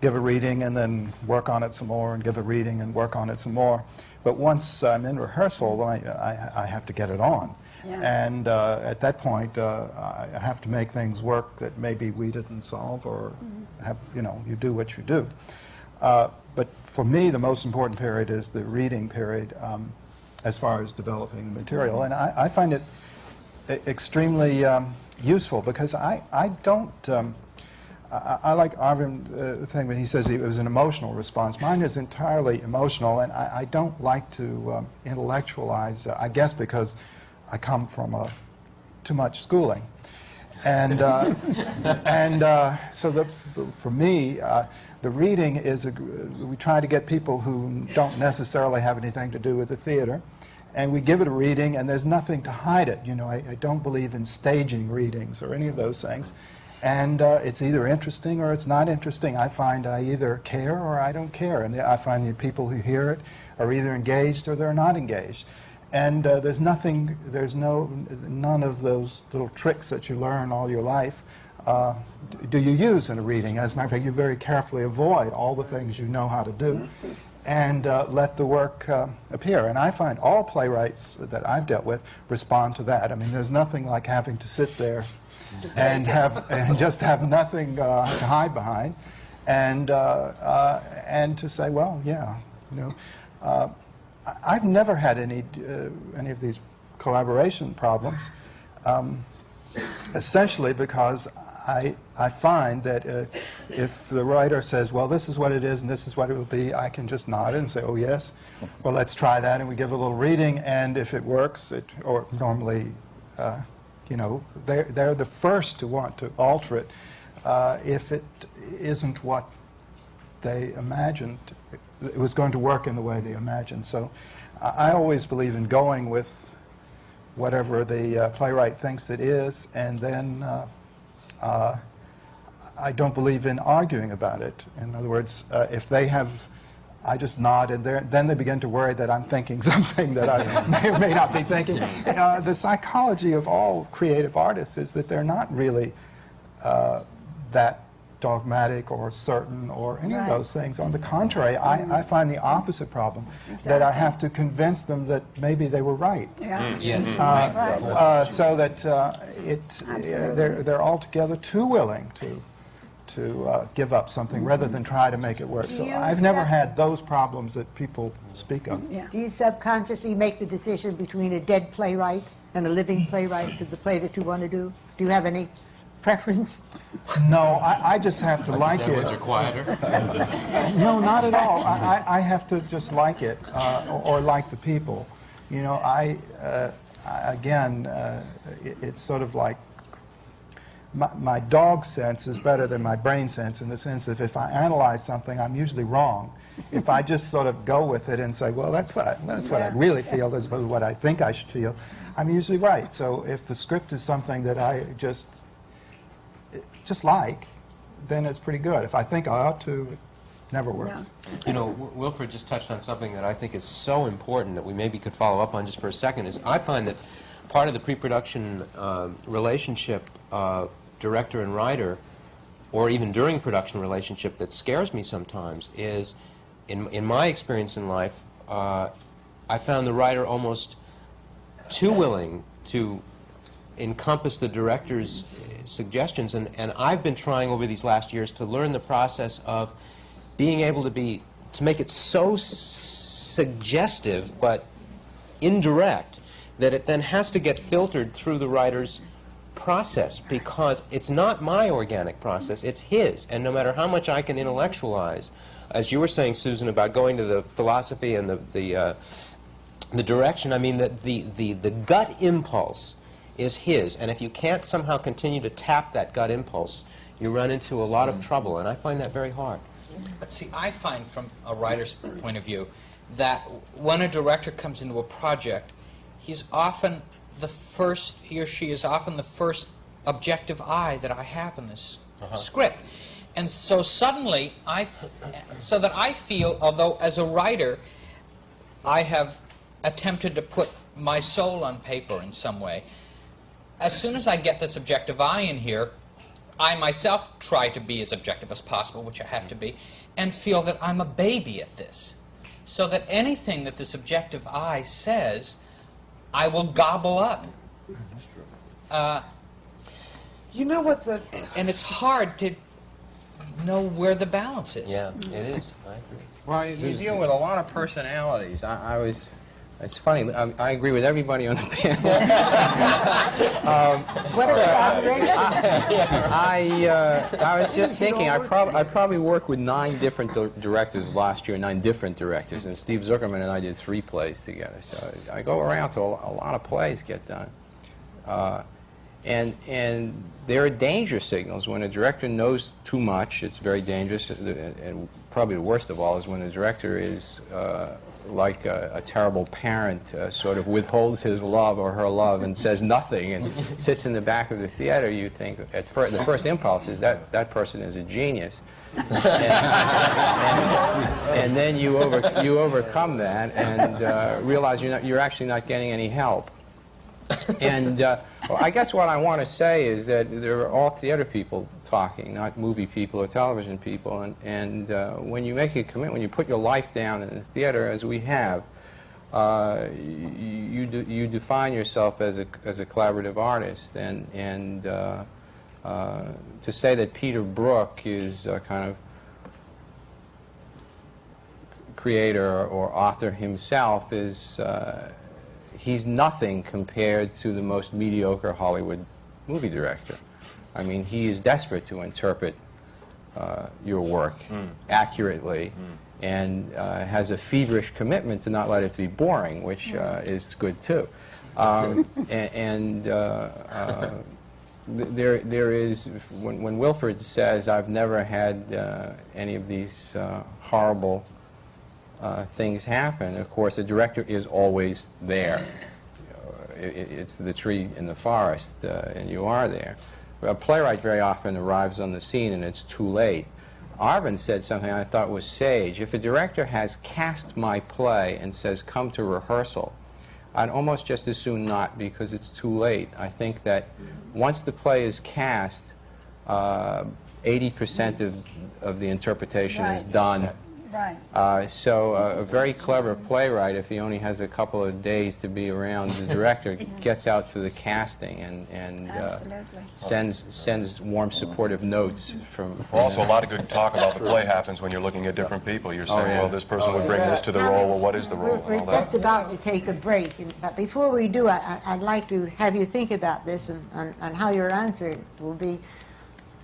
give a reading and then work on it some more, and give a reading and work on it some more. But once I'm in rehearsal, I have to get it on. Yeah. And at that point, I have to make things work that maybe we didn't solve, or have, you know, you do what you do. But for me, the most important period is the reading period. as far as developing the material. And I find it extremely useful because I don't, I like Arvin thing when he says it was an emotional response. Mine is entirely emotional, and I don't like to intellectualize, I guess because I come from too much schooling. And, so for me, the reading is, we try to get people who don't necessarily have anything to do with the theater, and we give it a reading, and there's nothing to hide it. You know, I don't believe in staging readings or any of those things. And it's either interesting or it's not interesting. I find I either care or I don't care. And I find the people who hear it are either engaged or they're not engaged. And there's none of those little tricks that you learn all your life do you use in a reading. As a matter of fact, you very carefully avoid all the things you know how to do and let the work appear. And I find all playwrights that I've dealt with respond to that. I mean, there's nothing like having to sit there and just have nothing to hide behind, and to say, well, yeah, you know, I've never had any of these collaboration problems, essentially because I find that if the writer says, well, this is what it is and this is what it will be, I can just nod and say, oh, yes, well, let's try that, and we give a little reading, and if it works, or normally, you know, they're the first to want to alter it if it isn't what they imagined it was going to work in the way they imagined. So I always believe in going with whatever the playwright thinks it is, and then I don't believe in arguing about it. In other words, if they have, I just nod, and then they begin to worry that I'm thinking something that I may or may not be thinking. The psychology of all creative artists is that they're not really that dogmatic or certain or any of those things. On the contrary, I find the opposite problem, that I have to convince them that maybe they were right. Yes. So that they're altogether too willing to give up something rather than try to make it work. So I've never had those problems that people speak of. Do you subconsciously make the decision between a dead playwright and a living playwright to the play that you want to do? Do you have any preference? No, I just have to like it. Are quieter? No, not at all. I have to just like it, or like the people. You know, it's sort of like my dog sense is better than my brain sense, in the sense that if I analyze something, I'm usually wrong. If I just sort of go with it and say, well, that's what I really feel, as opposed to what I think I should feel, I'm usually right. So if the script is something that I just like, then it's pretty good. If I think I ought to, it never works. You know, Wilford just touched on something that I think is so important that we maybe could follow up on just for a second. Is I find that part of the pre-production relationship, director and writer, or even during production relationship, that scares me sometimes is, in my experience in life, I found the writer almost too willing to encompass the director's suggestions, and I've been trying over these last years to learn the process of being able to make it so suggestive but indirect that it then has to get filtered through the writer's process, because it's not my organic process, it's his. And no matter how much I can intellectualize, as you were saying, Susan, about going to the philosophy and the direction, I mean, the gut impulse is his, and if you can't somehow continue to tap that gut impulse, you run into a lot of trouble, and I find that very hard. But see, I find from a writer's point of view that when a director comes into a project, he's often the first, he or she is often the first objective eye that I have in this script. And so suddenly, so that I feel, although as a writer, I have attempted to put my soul on paper in some way, as soon as I get this objective eye in here, I myself try to be as objective as possible, which I have to be, and feel that I'm a baby at this. So that anything that this objective eye says, I will gobble up. You know what and it's hard to know where the balance is. Yeah, it is. I agree. Well, you deal with a lot of personalities. I was It's funny. I agree with everybody on the panel. What a collaboration. I was just thinking, I probably worked with 9 different directors last year, 9 different directors, and Steve Zuckerman and I did 3 plays together. So I go around to a lot of plays get done. And there are danger signals. When a director knows too much, it's very dangerous. And probably the worst of all is when a director is like a terrible parent, sort of withholds his love or her love and says nothing and sits in the back of the theater. You think, the first impulse is that person is a genius. And then you overcome that and realize you're actually not getting any help. And well, I guess what I want to say is that there are all theater people talking, not movie people or television people. And when you make a commitment, when you put your life down in the theater, as we have, you define yourself as a collaborative artist. And to say that Peter Brook is a kind of creator or author himself is he's nothing compared to the most mediocre Hollywood movie director. I mean, he is desperate to interpret your work accurately and has a feverish commitment to not let it be boring, which is good too. There is, when Wilford says, I've never had any of these horrible things happen, of course, the director is always there. It's the tree in the forest, and you are there. A playwright very often arrives on the scene and it's too late. Arvin said something I thought was sage. If a director has cast my play and says, come to rehearsal, I'd almost just as soon not, because it's too late. I think that once the play is cast, 80% of the interpretation is done. Right. So a very clever playwright, if he only has a couple of days to be around the director, gets out for the casting and sends warm, supportive notes from. Also, a lot of good talk about the play happens when you're looking at different people. You're saying, well, this person would bring this to the role. Well, what is the role? We're just about to take a break, but before we do, I'd like to have you think about this and how your answer will be.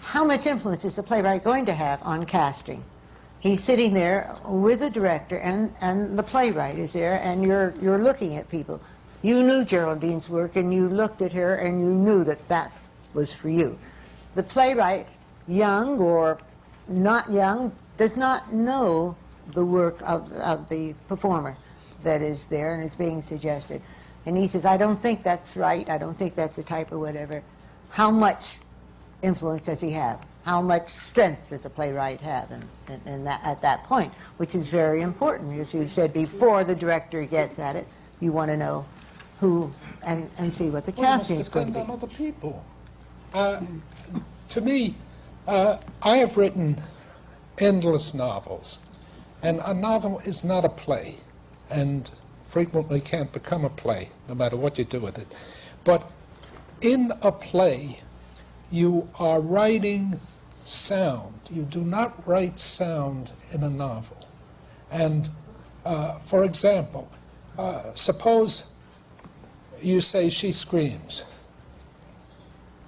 How much influence is the playwright going to have on casting? He's sitting there with the director, and the playwright is there, and you're looking at people. You knew Geraldine's work, and you looked at her, and you knew that that was for you. The playwright, young or not young, does not know the work of the performer that is there and is being suggested. And he says, I don't think that's right, I don't think that's the type or whatever. How much influence does he have? How much strength does a playwright have at that point, which is very important. As you said, before the director gets at it, you want to know who and see what the casting is going to be. It must depend on other people. To me, I have written endless novels, and a novel is not a play, and frequently can't become a play, no matter what you do with it. But in a play, you are writing sound. You do not write sound in a novel. And for example, suppose you say she screams.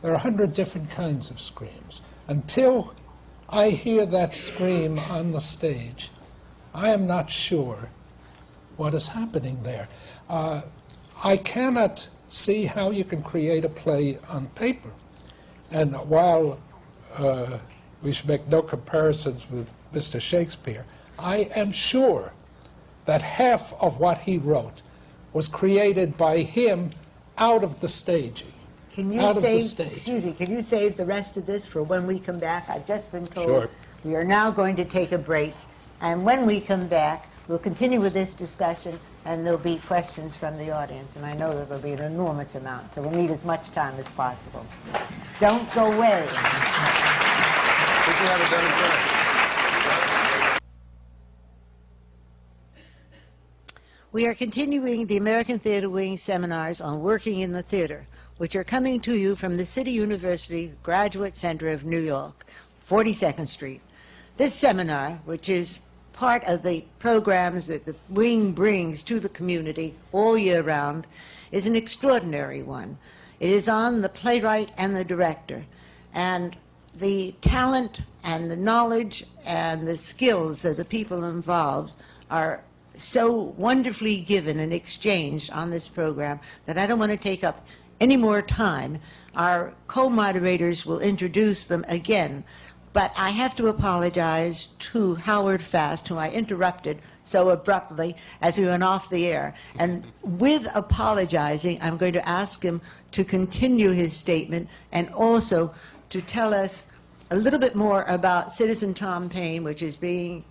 There are 100 different kinds of screams. Until I hear that scream on the stage, I am not sure what is happening there. I cannot see how you can create a play on paper. And while we should make no comparisons with Mr. Shakespeare, I am sure that half of what he wrote was created by him out of the staging. Can you excuse me, can you save the rest of this for when we come back? I've just been told we are now going to take a break, and when we come back, we'll continue with this discussion, and there'll be questions from the audience, and I know that there'll be an enormous amount, so we'll need as much time as possible. Don't go away. We are continuing the American Theatre Wing seminars on working in the theater, which are coming to you from the City University Graduate Center of New York, 42nd Street. This seminar, which is part of the programs that the wing brings to the community all year round is an extraordinary one. It is on the playwright and the director. And the talent and the knowledge and the skills of the people involved are so wonderfully given and exchanged on this program that I don't want to take up any more time. Our co-moderators will introduce them again, but I have to apologize to Howard Fast, who I interrupted so abruptly as we went off the air. And with apologizing, I'm going to ask him to continue his statement and also to tell us a little bit more about Citizen Tom Paine, which is being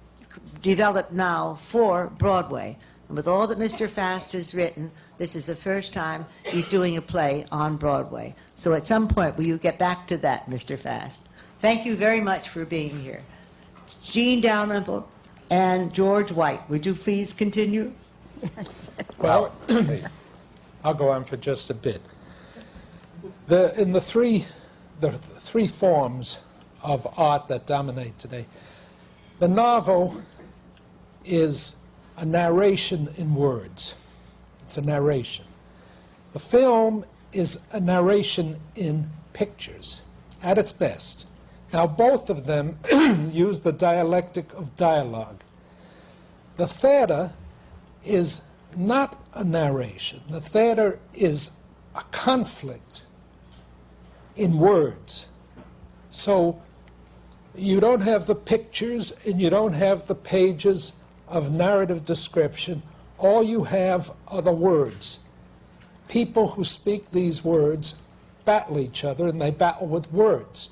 developed now for Broadway. And with all that Mr. Fast has written, this is the first time he's doing a play on Broadway. So at some point, will you get back to that, Mr. Fast? Thank you very much for being here. Jean Dalrymple and George White, would you please continue? Well, I'll go on for just a bit. In the three forms of art that dominate today, the novel is a narration in words. It's a narration. The film is a narration in pictures, at its best. Now, both of them use the dialectic of dialogue. The theater is not a narration. The theater is a conflict in words. So you don't have the pictures and you don't have the pages of narrative description. All you have are the words. People who speak these words battle each other, and they battle with words.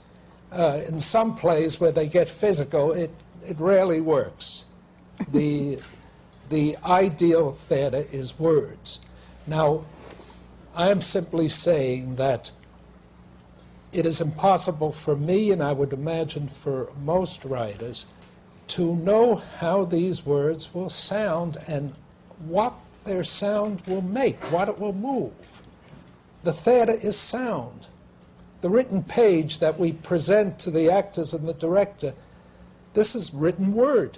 In some plays where they get physical, it rarely works. The ideal theater is words. Now, I am simply saying that it is impossible for me, and I would imagine for most writers, to know how these words will sound and what their sound will make, what it will move. The theater is sound. The written page that we present to the actors and the director, this is written word.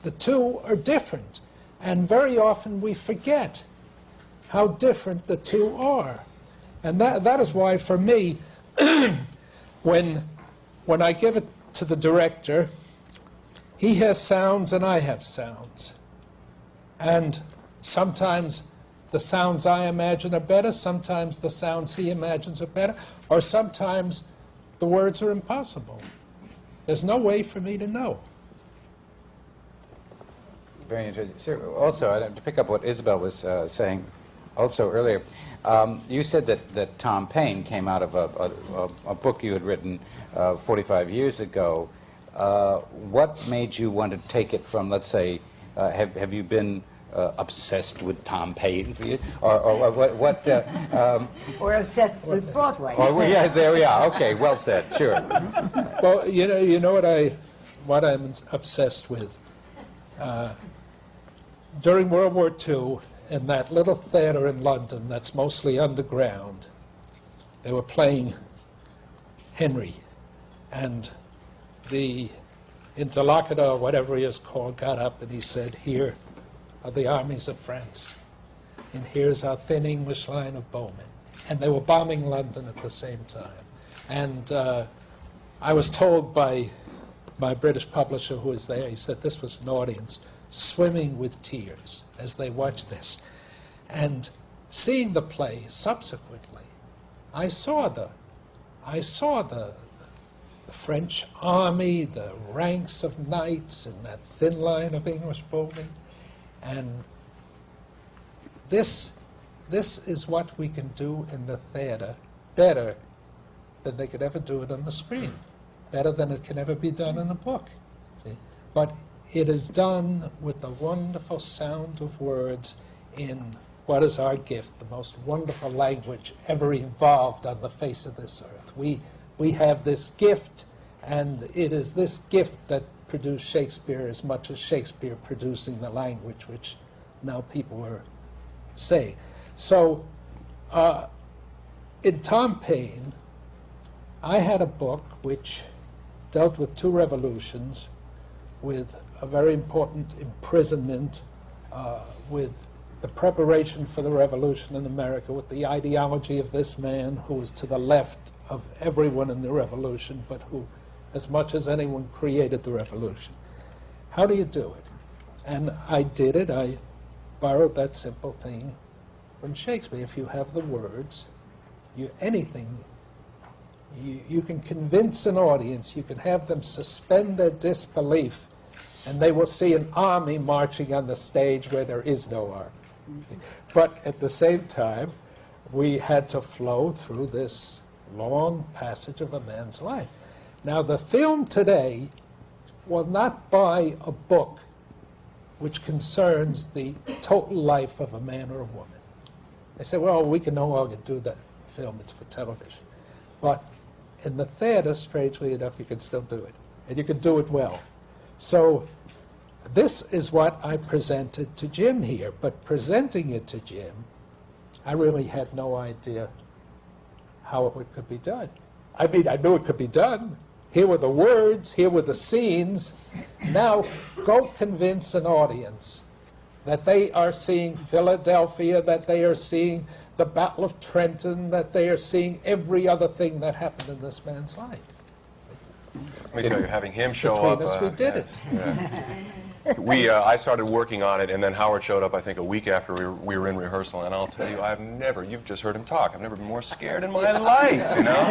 The two are different, and very often we forget how different the two are. And that is why, for me, when I give it to the director, he has sounds and I have sounds. And sometimes the sounds I imagine are better, sometimes the sounds he imagines are better, or sometimes the words are impossible. There's no way for me to know. Very interesting. Sir, also, to pick up what Isabelle was saying also earlier, you said that Tom Paine came out of a book you had written 45 years ago. What made you want to take it from, let's say, have you been obsessed with Tom Paine for you? Or what? Or obsessed with Broadway. Yeah, there we are. Okay, well said. Sure. Well, you know what I'm obsessed with. During World War II, in that little theater in London that's mostly underground, they were playing Henry, and the interlocutor, or whatever he is called, got up and he said, "Here are the armies of France, and here's our thin English line of bowmen." And they were bombing London at the same time. And I was told by my British publisher who was there, he said this was an audience swimming with tears as they watched this. And seeing the play subsequently, I saw the French army, the ranks of knights, and that thin line of English bowmen. And this is what we can do in the theater better than they could ever do it on the screen, better than it can ever be done in a book. See? But it is done with the wonderful sound of words in what is our gift, the most wonderful language ever evolved on the face of this earth. We have this gift, and it is this gift that produced Shakespeare as much as Shakespeare producing the language, which now people are saying. So in Tom Paine, I had a book which dealt with two revolutions, with a very important imprisonment with the preparation for the revolution in America, with the ideology of this man who was to the left of everyone in the revolution, but who, as much as anyone, created the revolution. How do you do it? And I did it. I borrowed that simple thing from Shakespeare. If you have the words, anything, you can convince an audience, you can have them suspend their disbelief, and they will see an army marching on the stage where there is no army. But at the same time, we had to flow through this long passage of a man's life. Now, the film today will not buy a book which concerns the total life of a man or a woman. They say, well, we can no longer do that film, it's for television. But in the theater, strangely enough, you can still do it. And you can do it well. So this is what I presented to Jim here. But presenting it to Jim, I really had no idea how it could be done. I mean, I knew it could be done. Here were the words, here were the scenes. Now, go convince an audience that they are seeing Philadelphia, that they are seeing the Battle of Trenton, that they are seeing every other thing that happened in this man's life. Let me tell you, having him show Between up... us, we did it. Yeah. I started working on it, and then Howard showed up, I think, a week after we were in rehearsal, and I'll tell you, you've just heard him talk, I've never been more scared in my life, you know?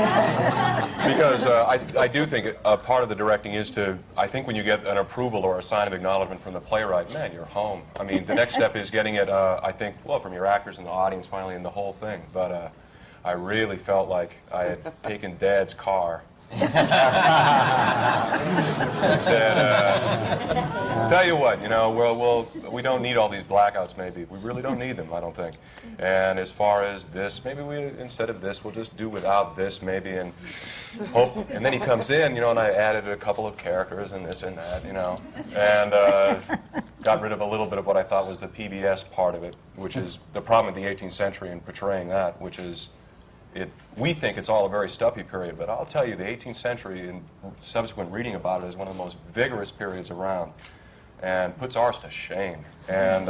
Because I do think a part of the directing is I think when you get an approval or a sign of acknowledgement from the playwright, man, you're home. I mean, the next step is getting it, I think, well, from your actors and the audience finally and the whole thing. But I really felt like I had taken Dad's car and said, tell you what, you know, we don't need all these blackouts, maybe. We really don't need them, I don't think. And as far as this, maybe instead of this, we'll just do without this, maybe, and hope. And then he comes in, you know, and I added a couple of characters and this and that, you know, and got rid of a little bit of what I thought was the PBS part of it, which is the problem of the 18th century and portraying that, which is, we think it's all a very stuffy period, but I'll tell you, the 18th century and subsequent reading about it is one of the most vigorous periods around, and puts ours to shame. And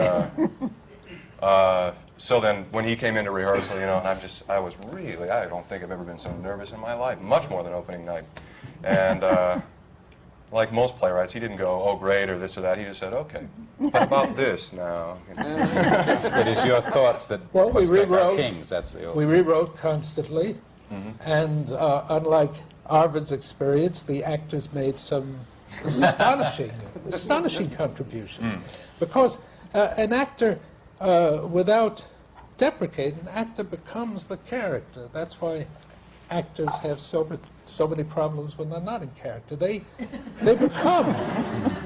so then, when he came into rehearsal, you know, and I don't think I've ever been so nervous in my life, much more than opening night. And like most playwrights, he didn't go, oh, great, or this or that. He just said, okay, what about this now? It is your thoughts that we rewrote. Kings. That's the old. We rewrote constantly, and unlike Arvin's experience, the actors made some astonishing contributions. Because an actor, without deprecating, an actor becomes the character. That's why actors have so many problems when they're not in character. They become,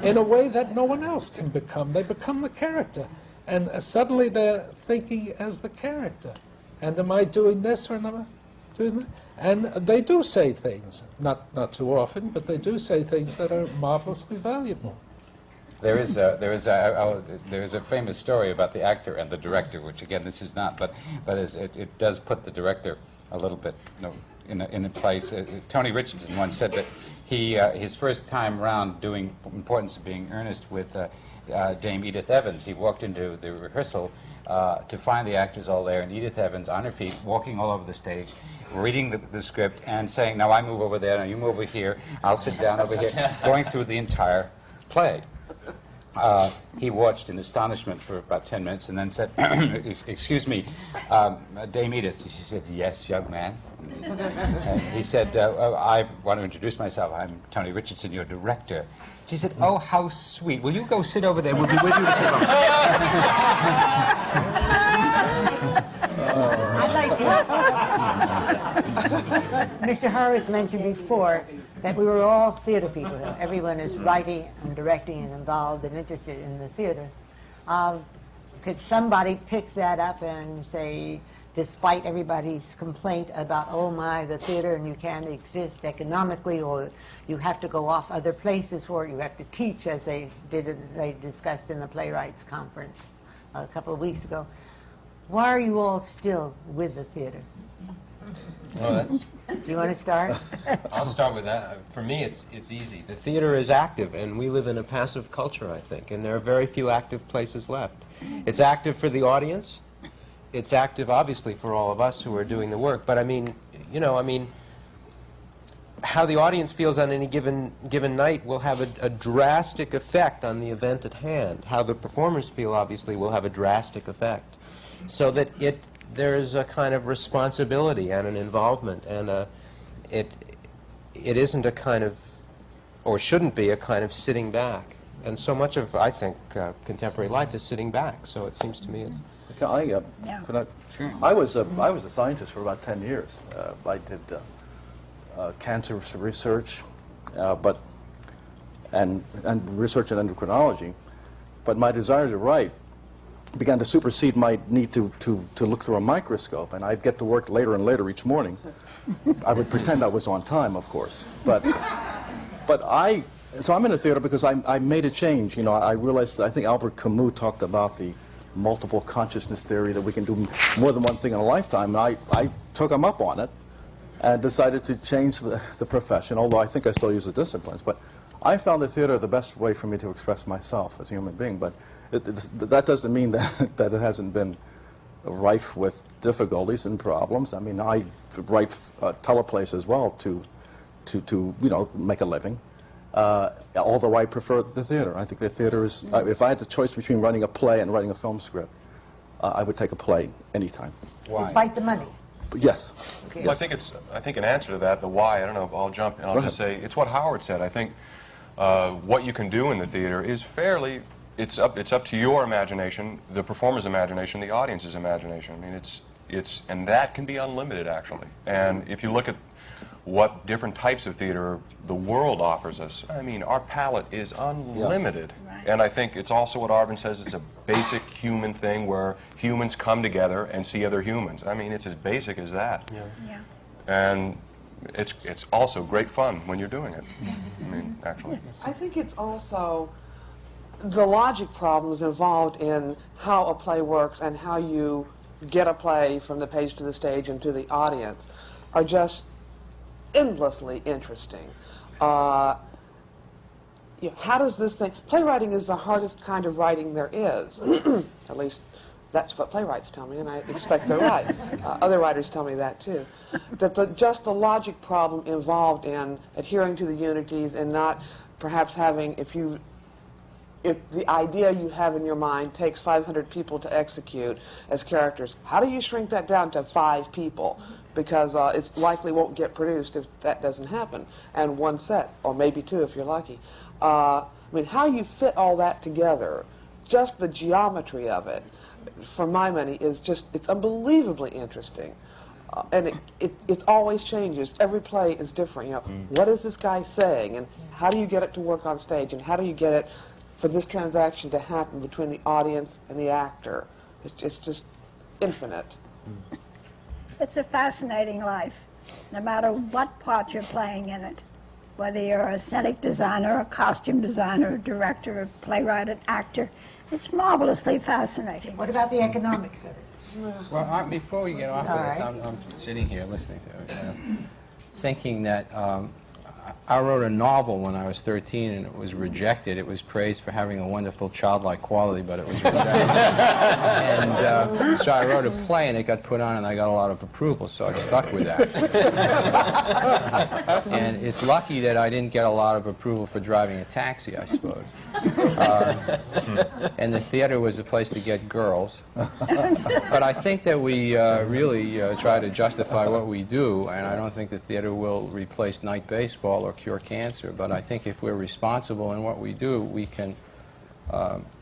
in a way that no one else can become. They become the character. And suddenly they're thinking as the character. And am I doing this or am I doing that? And they do say things, not too often, but they do say things that are marvelously valuable. There is a famous story about the actor and the director, which again this is not, but it does put the director a little bit, you know, in a place. Tony Richardson once said that his first time round doing Importance of Being Earnest with Dame Edith Evans, he walked into the rehearsal to find the actors all there, and Edith Evans on her feet, walking all over the stage, reading the script and saying, now I move over there, now you move over here, I'll sit down over here, going through the entire play. He watched in astonishment for about 10 minutes and then said, excuse me, Dame Edith. She said, yes, young man. And he said, I want to introduce myself. I'm Tony Richardson, your director. She said, oh, how sweet. Will you go sit over there? We'll be with you. I'd like to... Mr. Horovitz mentioned before that we were all theater people. Everyone is writing and directing and involved and interested in the theater. Could somebody pick that up and say, despite everybody's complaint about, oh my, the theater, and you can't exist economically, or you have to go off other places for it, you have to teach, as they discussed in the Playwrights Conference a couple of weeks ago. Why are you all still with the theater? Oh, that's... Do you want to start? I'll start with that. For me, it's easy. The theater is active, and we live in a passive culture, I think, and there are very few active places left. It's active for the audience. It's active, obviously, for all of us who are doing the work. But I mean, you know, how the audience feels on any given night will have a drastic effect on the event at hand. How the performers feel, obviously, will have a drastic effect. So that there is a kind of responsibility and an involvement, and it isn't a kind of, or shouldn't be, a kind of sitting back. And so much of, I think, contemporary life is sitting back. So it seems to me. I was a scientist for about 10 years. I did cancer research, and research in endocrinology. But my desire to write began to supersede my need to look through a microscope, and I'd get to work later and later each morning. I would pretend I was on time, of course, so I'm in the theater because I made a change. You know, I realized, I think Albert Camus talked about the multiple consciousness theory, that we can do more than one thing in a lifetime, and I took him up on it and decided to change the profession, although I think I still use the disciplines. But I found the theater the best way for me to express myself as a human being, but that doesn't mean that it hasn't been rife with difficulties and problems. I mean, I write teleplays as well to you know, make a living. Although I prefer the theater. I think the theater is, if I had the choice between writing a play and writing a film script, I would take a play anytime. Why? Despite the money. Yes. Okay. Well, Yes. I think in answer to that, the why, I don't know if I'll jump, and I'll just say, it's what Howard said. I think what you can do in the theater is fairly, it's up to your imagination, the performer's imagination, the audience's imagination. I mean, and that can be unlimited, actually. And if you look at what different types of theater the world offers us, I mean, our palette is unlimited. Yeah. Right. And I think it's also what Arvin says, it's a basic human thing where humans come together and see other humans. I mean, it's as basic as that. Yeah. Yeah. And it's also great fun when you're doing it. I mean, actually. I think it's also the logic problems involved in how a play works and how you get a play from the page to the stage and to the audience are just endlessly interesting. You know, how does this thing... Playwriting is the hardest kind of writing there is. At least that's what playwrights tell me, and I expect they're right. Other writers tell me that, too. That just the logic problem involved in adhering to the unities and not perhaps having, if the idea you have in your mind takes 500 people to execute as characters, how do you shrink that down to 5 people? Because it likely won't get produced if that doesn't happen. And one set, or maybe 2 if you're lucky. I mean, how you fit all that together, just the geometry of it, for my money, is just, it's unbelievably interesting. And it always changes. Every play is different. You know, what is this guy saying? And how do you get it to work on stage? And how do you get it for this transaction to happen between the audience and the actor? It's just infinite. It's a fascinating life, no matter what part you're playing in it. Whether you're a scenic designer, a costume designer, a director, a playwright, an actor, it's marvelously fascinating. What about the economics of it? Well, before we get off All of this, right. I'm sitting here listening to it, thinking that I wrote a novel when I was 13 and it was rejected. It was praised for having a wonderful childlike quality, but it was rejected. And so I wrote a play and it got put on and I got a lot of approval, so I stuck with that. And it's lucky that I didn't get a lot of approval for driving a taxi, I suppose. And the theater was a place to get girls. But I think that we really try to justify what we do, and I don't think the theater will replace night baseball or cure cancer, but I think if we're responsible in what we do, we can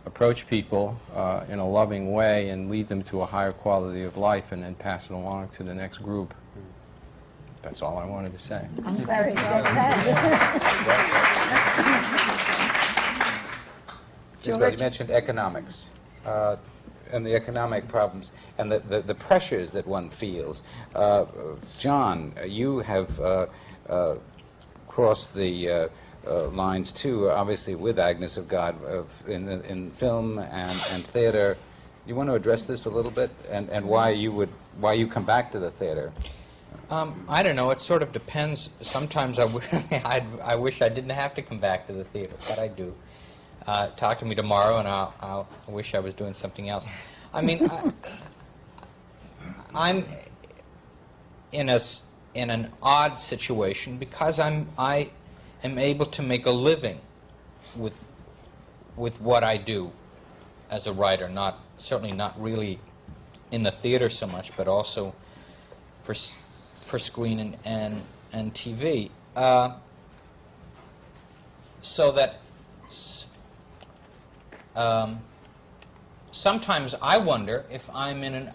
approach people in a loving way and lead them to a higher quality of life and then pass it along to the next group. That's all I wanted to say. Very well said. Isabelle, you mentioned economics and the economic problems and the pressures that one feels. John, you have crossed the lines too, obviously with Agnes of God in film and theater. You want to address this a little bit and why you come back to the theater? I don't know. It sort of depends. Sometimes I wish I didn't have to come back to the theater, but I do. Talk to me tomorrow, and I wish I was doing something else. I mean, I'm in an odd situation because I am able to make a living with what I do as a writer. Certainly not really in the theater so much, but also for screen and TV. So that sometimes I wonder if I'm in an...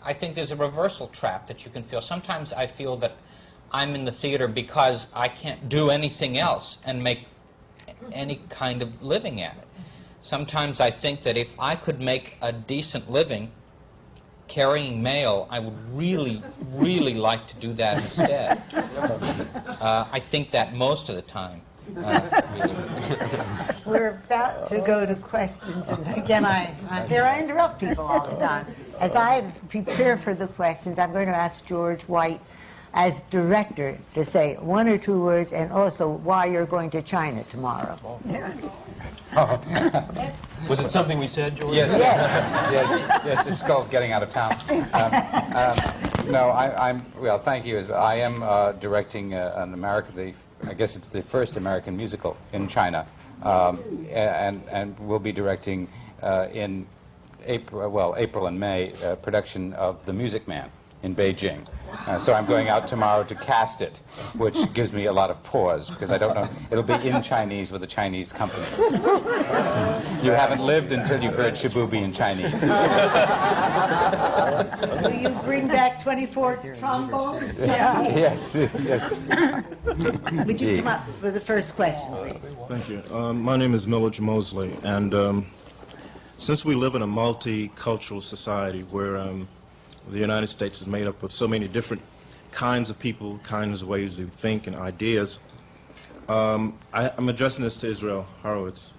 I think there's a reversal trap that you can feel. Sometimes I feel that I'm in the theater because I can't do anything else and make any kind of living at it. Sometimes I think that if I could make a decent living carrying mail, I would really, really like to do that instead. I think that most of the time. Really. We're about to go to questions, and again, I interrupt people all the time. As I prepare for the questions, I'm going to ask George White, as director, to say one or two words, and also why you're going to China tomorrow. Was it something we said, George? Yes, yes. It's called Getting Out of Town. Well, thank you. I am directing an American. I guess it's the first American musical in China, and we'll be directing in April and May production of The Music Man in Beijing. So I'm going out tomorrow to cast it, which gives me a lot of pause, because I don't know. It'll be in Chinese with a Chinese company. You haven't lived until you've heard Shibubi in Chinese. Will you bring back 24 trombones? Yes, yes. Would you come up for the first question, please? Thank you. My name is Millage Mosley, and since we live in a multicultural society where the United States is made up of so many different kinds of people, kinds of ways they think and ideas, I'm addressing this to Israel Horovitz.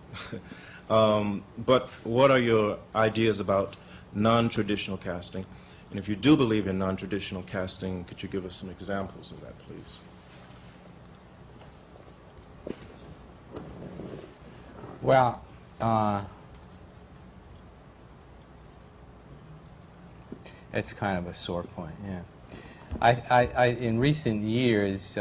But what are your ideas about non-traditional casting? And if you do believe in non-traditional casting, could you give us some examples of that, please? Well, it's kind of a sore point, yeah. I in recent years,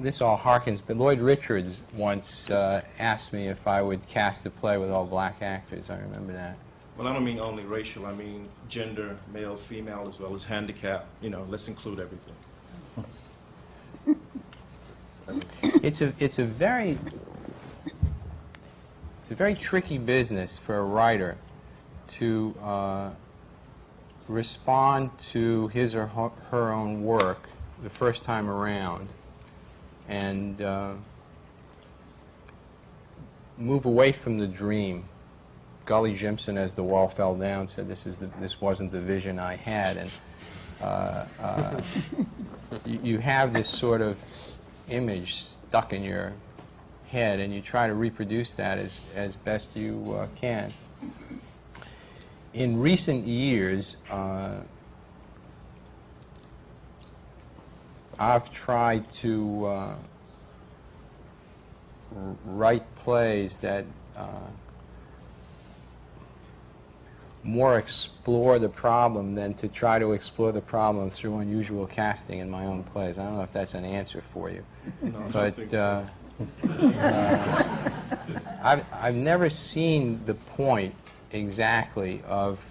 this all harkens, but Lloyd Richards once asked me if I would cast a play with all black actors. I remember that. Well, I don't mean only racial. I mean gender, male, female, as well as handicap. You know, let's include everything. It's a very tricky business for a writer to respond to his or her own work the first time around and move away from the dream. Gully Jimson, as the wall fell down, said, "This wasn't the vision I had," and you have this sort of image stuck in your head, and you try to reproduce that as best you can. In recent years, I've tried to write plays that more explore the problem than to try to explore the problem through unusual casting in my own plays. I don't know if that's an answer for you. No, but I don't think so. I've never seen the point exactly of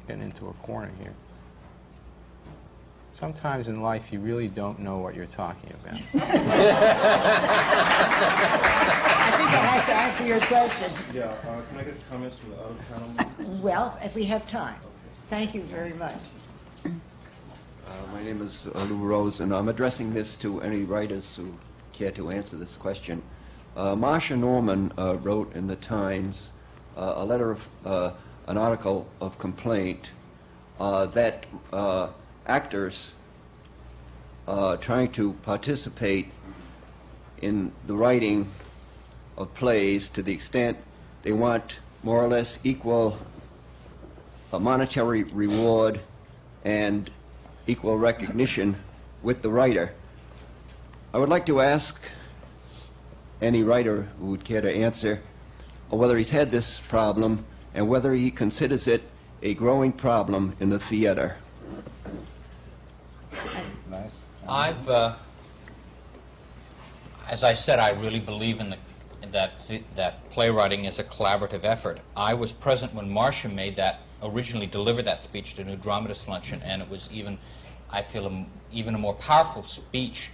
getting into a corner here. Sometimes in life you really don't know what you're talking about. I think that has to answer your question. Yeah, can I get comments from the other panel? Well, if we have time. Thank you very much. My name is Lou Rose, and I'm addressing this to any writers who care to answer this question. Marsha Norman wrote in the Times a letter of an article of complaint that actors trying to participate in the writing of plays to the extent they want more or less equal monetary reward and equal recognition with the writer. I would like to ask any writer who would care to answer whether he's had this problem and whether he considers it a growing problem in the theater. Nice. As I said, I really believe in that playwriting is a collaborative effort. I was present when Marcia originally delivered that speech to New Dramatist Luncheon, and it was even, I feel, even a more powerful speech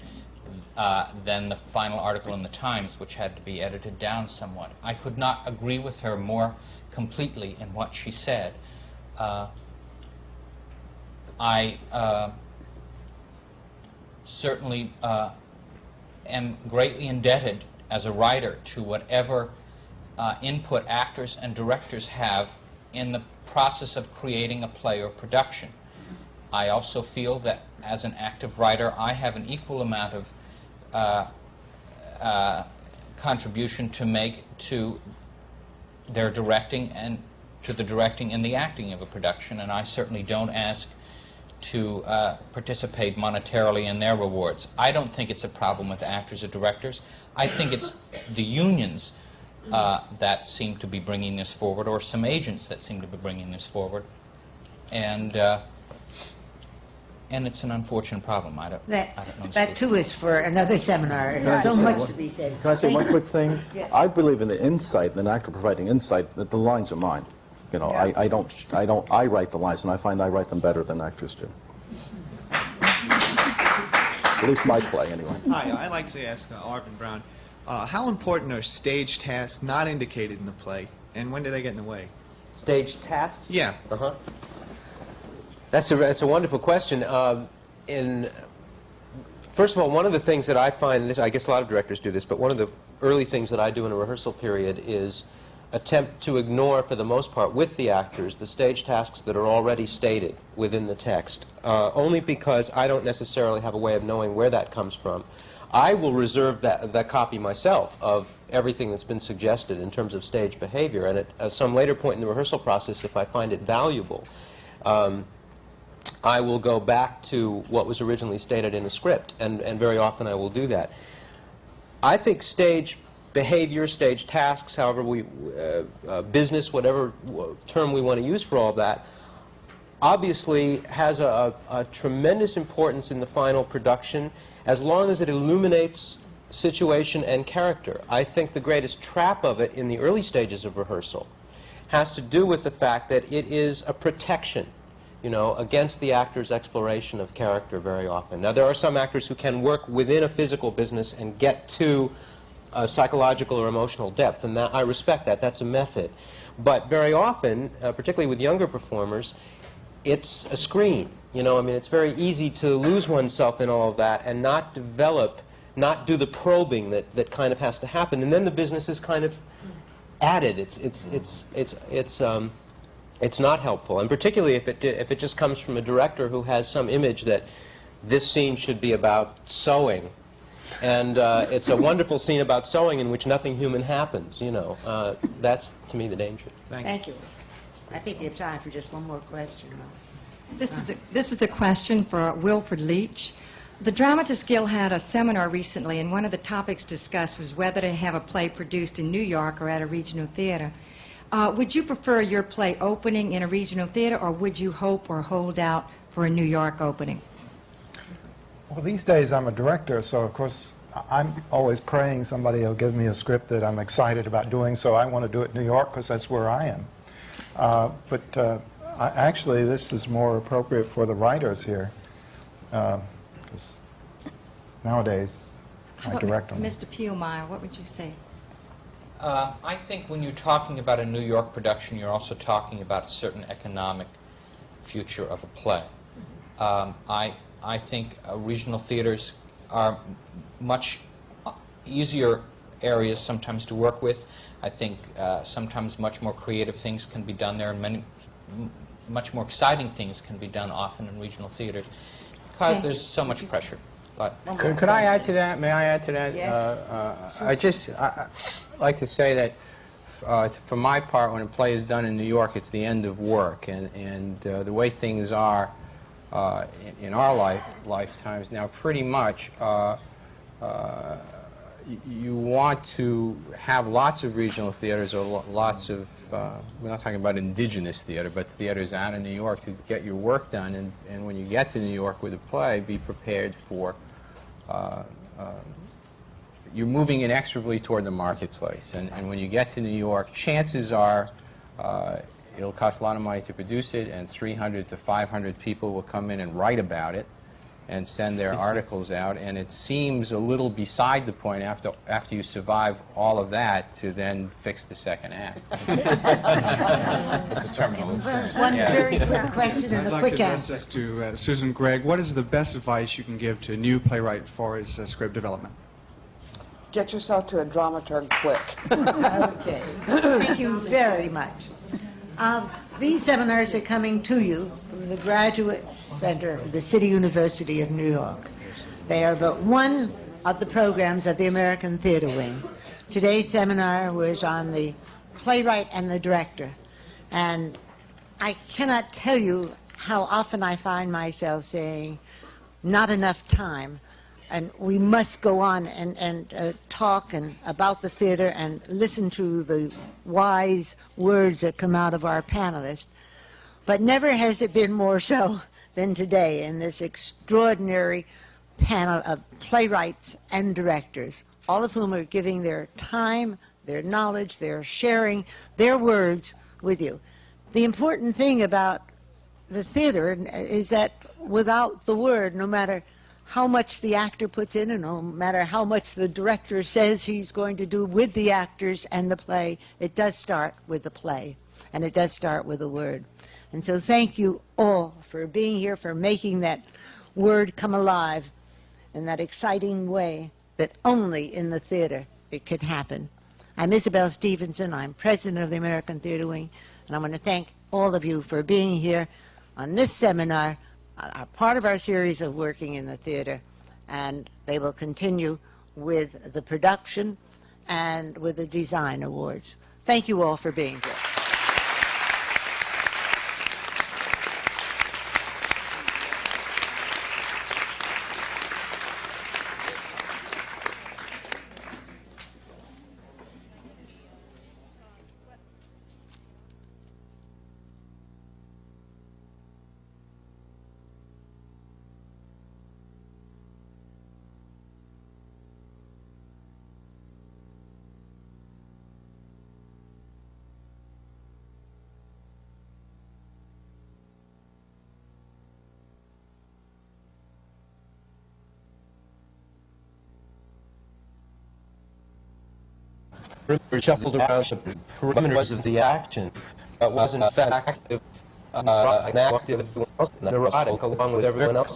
than the final article in the Times, which had to be edited down somewhat. I could not agree with her more completely in what she said. I certainly am greatly indebted as a writer to whatever input actors and directors have in the process of creating a play or production. I also feel that as an active writer, I have an equal amount of contribution to make to their directing and to the directing and the acting of a production, and I certainly don't ask to participate monetarily in their rewards. I don't think it's a problem with actors or directors. I think it's the unions that seem to be bringing this forward, or some agents that seem to be bringing this forward, and it's an unfortunate problem. I don't know. That too is for another seminar. There's so much to be said. Can I say one quick thing? Yes. I believe in the insight, an actor providing insight, that the lines are mine. You know, Yeah. I write the lines, and I find I write them better than actors do. At least my play, anyway. Hi, I'd like to ask Arvin Brown, how important are stage tasks not indicated in the play, and when do they get in the way? Stage tasks? Yeah. Uh-huh. That's a wonderful question. First of all, one of the things that I find, I guess a lot of directors do this, but one of the early things that I do in a rehearsal period is attempt to ignore, for the most part, with the actors, the stage tasks that are already stated within the text, only because I don't necessarily have a way of knowing where that comes from. I will reserve that copy myself of everything that's been suggested in terms of stage behavior, and at some later point in the rehearsal process, if I find it valuable, I will go back to what was originally stated in the script, and very often I will do that. I think stage behavior, stage tasks, however business, whatever term we want to use for all of that, obviously has a tremendous importance in the final production as long as it illuminates situation and character. I think the greatest trap of it in the early stages of rehearsal has to do with the fact that it is a protection, you know, against the actor's exploration of character very often. Now, there are some actors who can work within a physical business and get to psychological or emotional depth, and I respect that. That's a method. But very often, particularly with younger performers, it's a screen. You know, I mean, it's very easy to lose oneself in all of that and not develop, not do the probing that kind of has to happen, and then the business is kind of added. It's not helpful, and particularly if it just comes from a director who has some image that this scene should be about sewing, and it's a wonderful scene about sewing in which nothing human happens. You know, that's to me the danger. Thank you. I think we have time for just one more question. This is a question for Wilford Leach. The Dramatists Guild had a seminar recently, and one of the topics discussed was whether to have a play produced in New York or at a regional theater. Would you prefer your play opening in a regional theater, or would you hope or hold out for a New York opening? Well, these days I'm a director, so of course I'm always praying somebody will give me a script that I'm excited about doing, so I want to do it in New York because that's where I am. Actually, this is more appropriate for the writers here, because nowadays I direct them. Mr. Pielmeier, what would you say? I think when you're talking about a New York production, you're also talking about a certain economic future of a play. I think regional theaters are much easier areas sometimes to work with. I think sometimes much more creative things can be done there, and much more exciting things can be done often in regional theaters because there's so much pressure. But Could I add to that? May I add to that? Yes. I like to say that for my part, when a play is done in New York, it's the end of work, and the way things are in our lifetimes now, pretty much you want to have lots of regional theaters or lots of, we're not talking about indigenous theater, but theaters out in New York to get your work done, and when you get to New York with a play, be prepared for you're moving inexorably toward the marketplace, and when you get to New York, chances are it'll cost a lot of money to produce it, and 300 to 500 people will come in and write about it and send their articles out, and it seems a little beside the point after you survive all of that to then fix the second act. it's a terminal. One very quick question and a I'd like quick to address answer. this to Susan Gregg. What is the best advice you can give to a new playwright for his script development? Get yourself to a dramaturg quick. Okay. Thank you very much. These seminars are coming to you from the Graduate Center of the City University of New York. They are but one of the programs of the American Theater Wing. Today's seminar was on the playwright and the director. And I cannot tell you how often I find myself saying, not enough time. And we must go on and talk about the theater and listen to the wise words that come out of our panelists. But never has it been more so than today in this extraordinary panel of playwrights and directors, all of whom are giving their time, their knowledge, they're sharing their words with you. The important thing about the theater is that without the word, no matter how much the actor puts in, and no matter how much the director says he's going to do with the actors and the play, it does start with the play, and it does start with the word. And so thank you all for being here, for making that word come alive in that exciting way that only in the theater it could happen. I'm Isabelle Stevenson. I'm president of the American Theater Wing, and I want to thank all of you for being here on this seminar, part of our series of working in the theater, and they will continue with the production and with the design awards. Thank you all for being here. Shuffled around the perimeters of the action, but was in fact an active neurotic along with everyone else.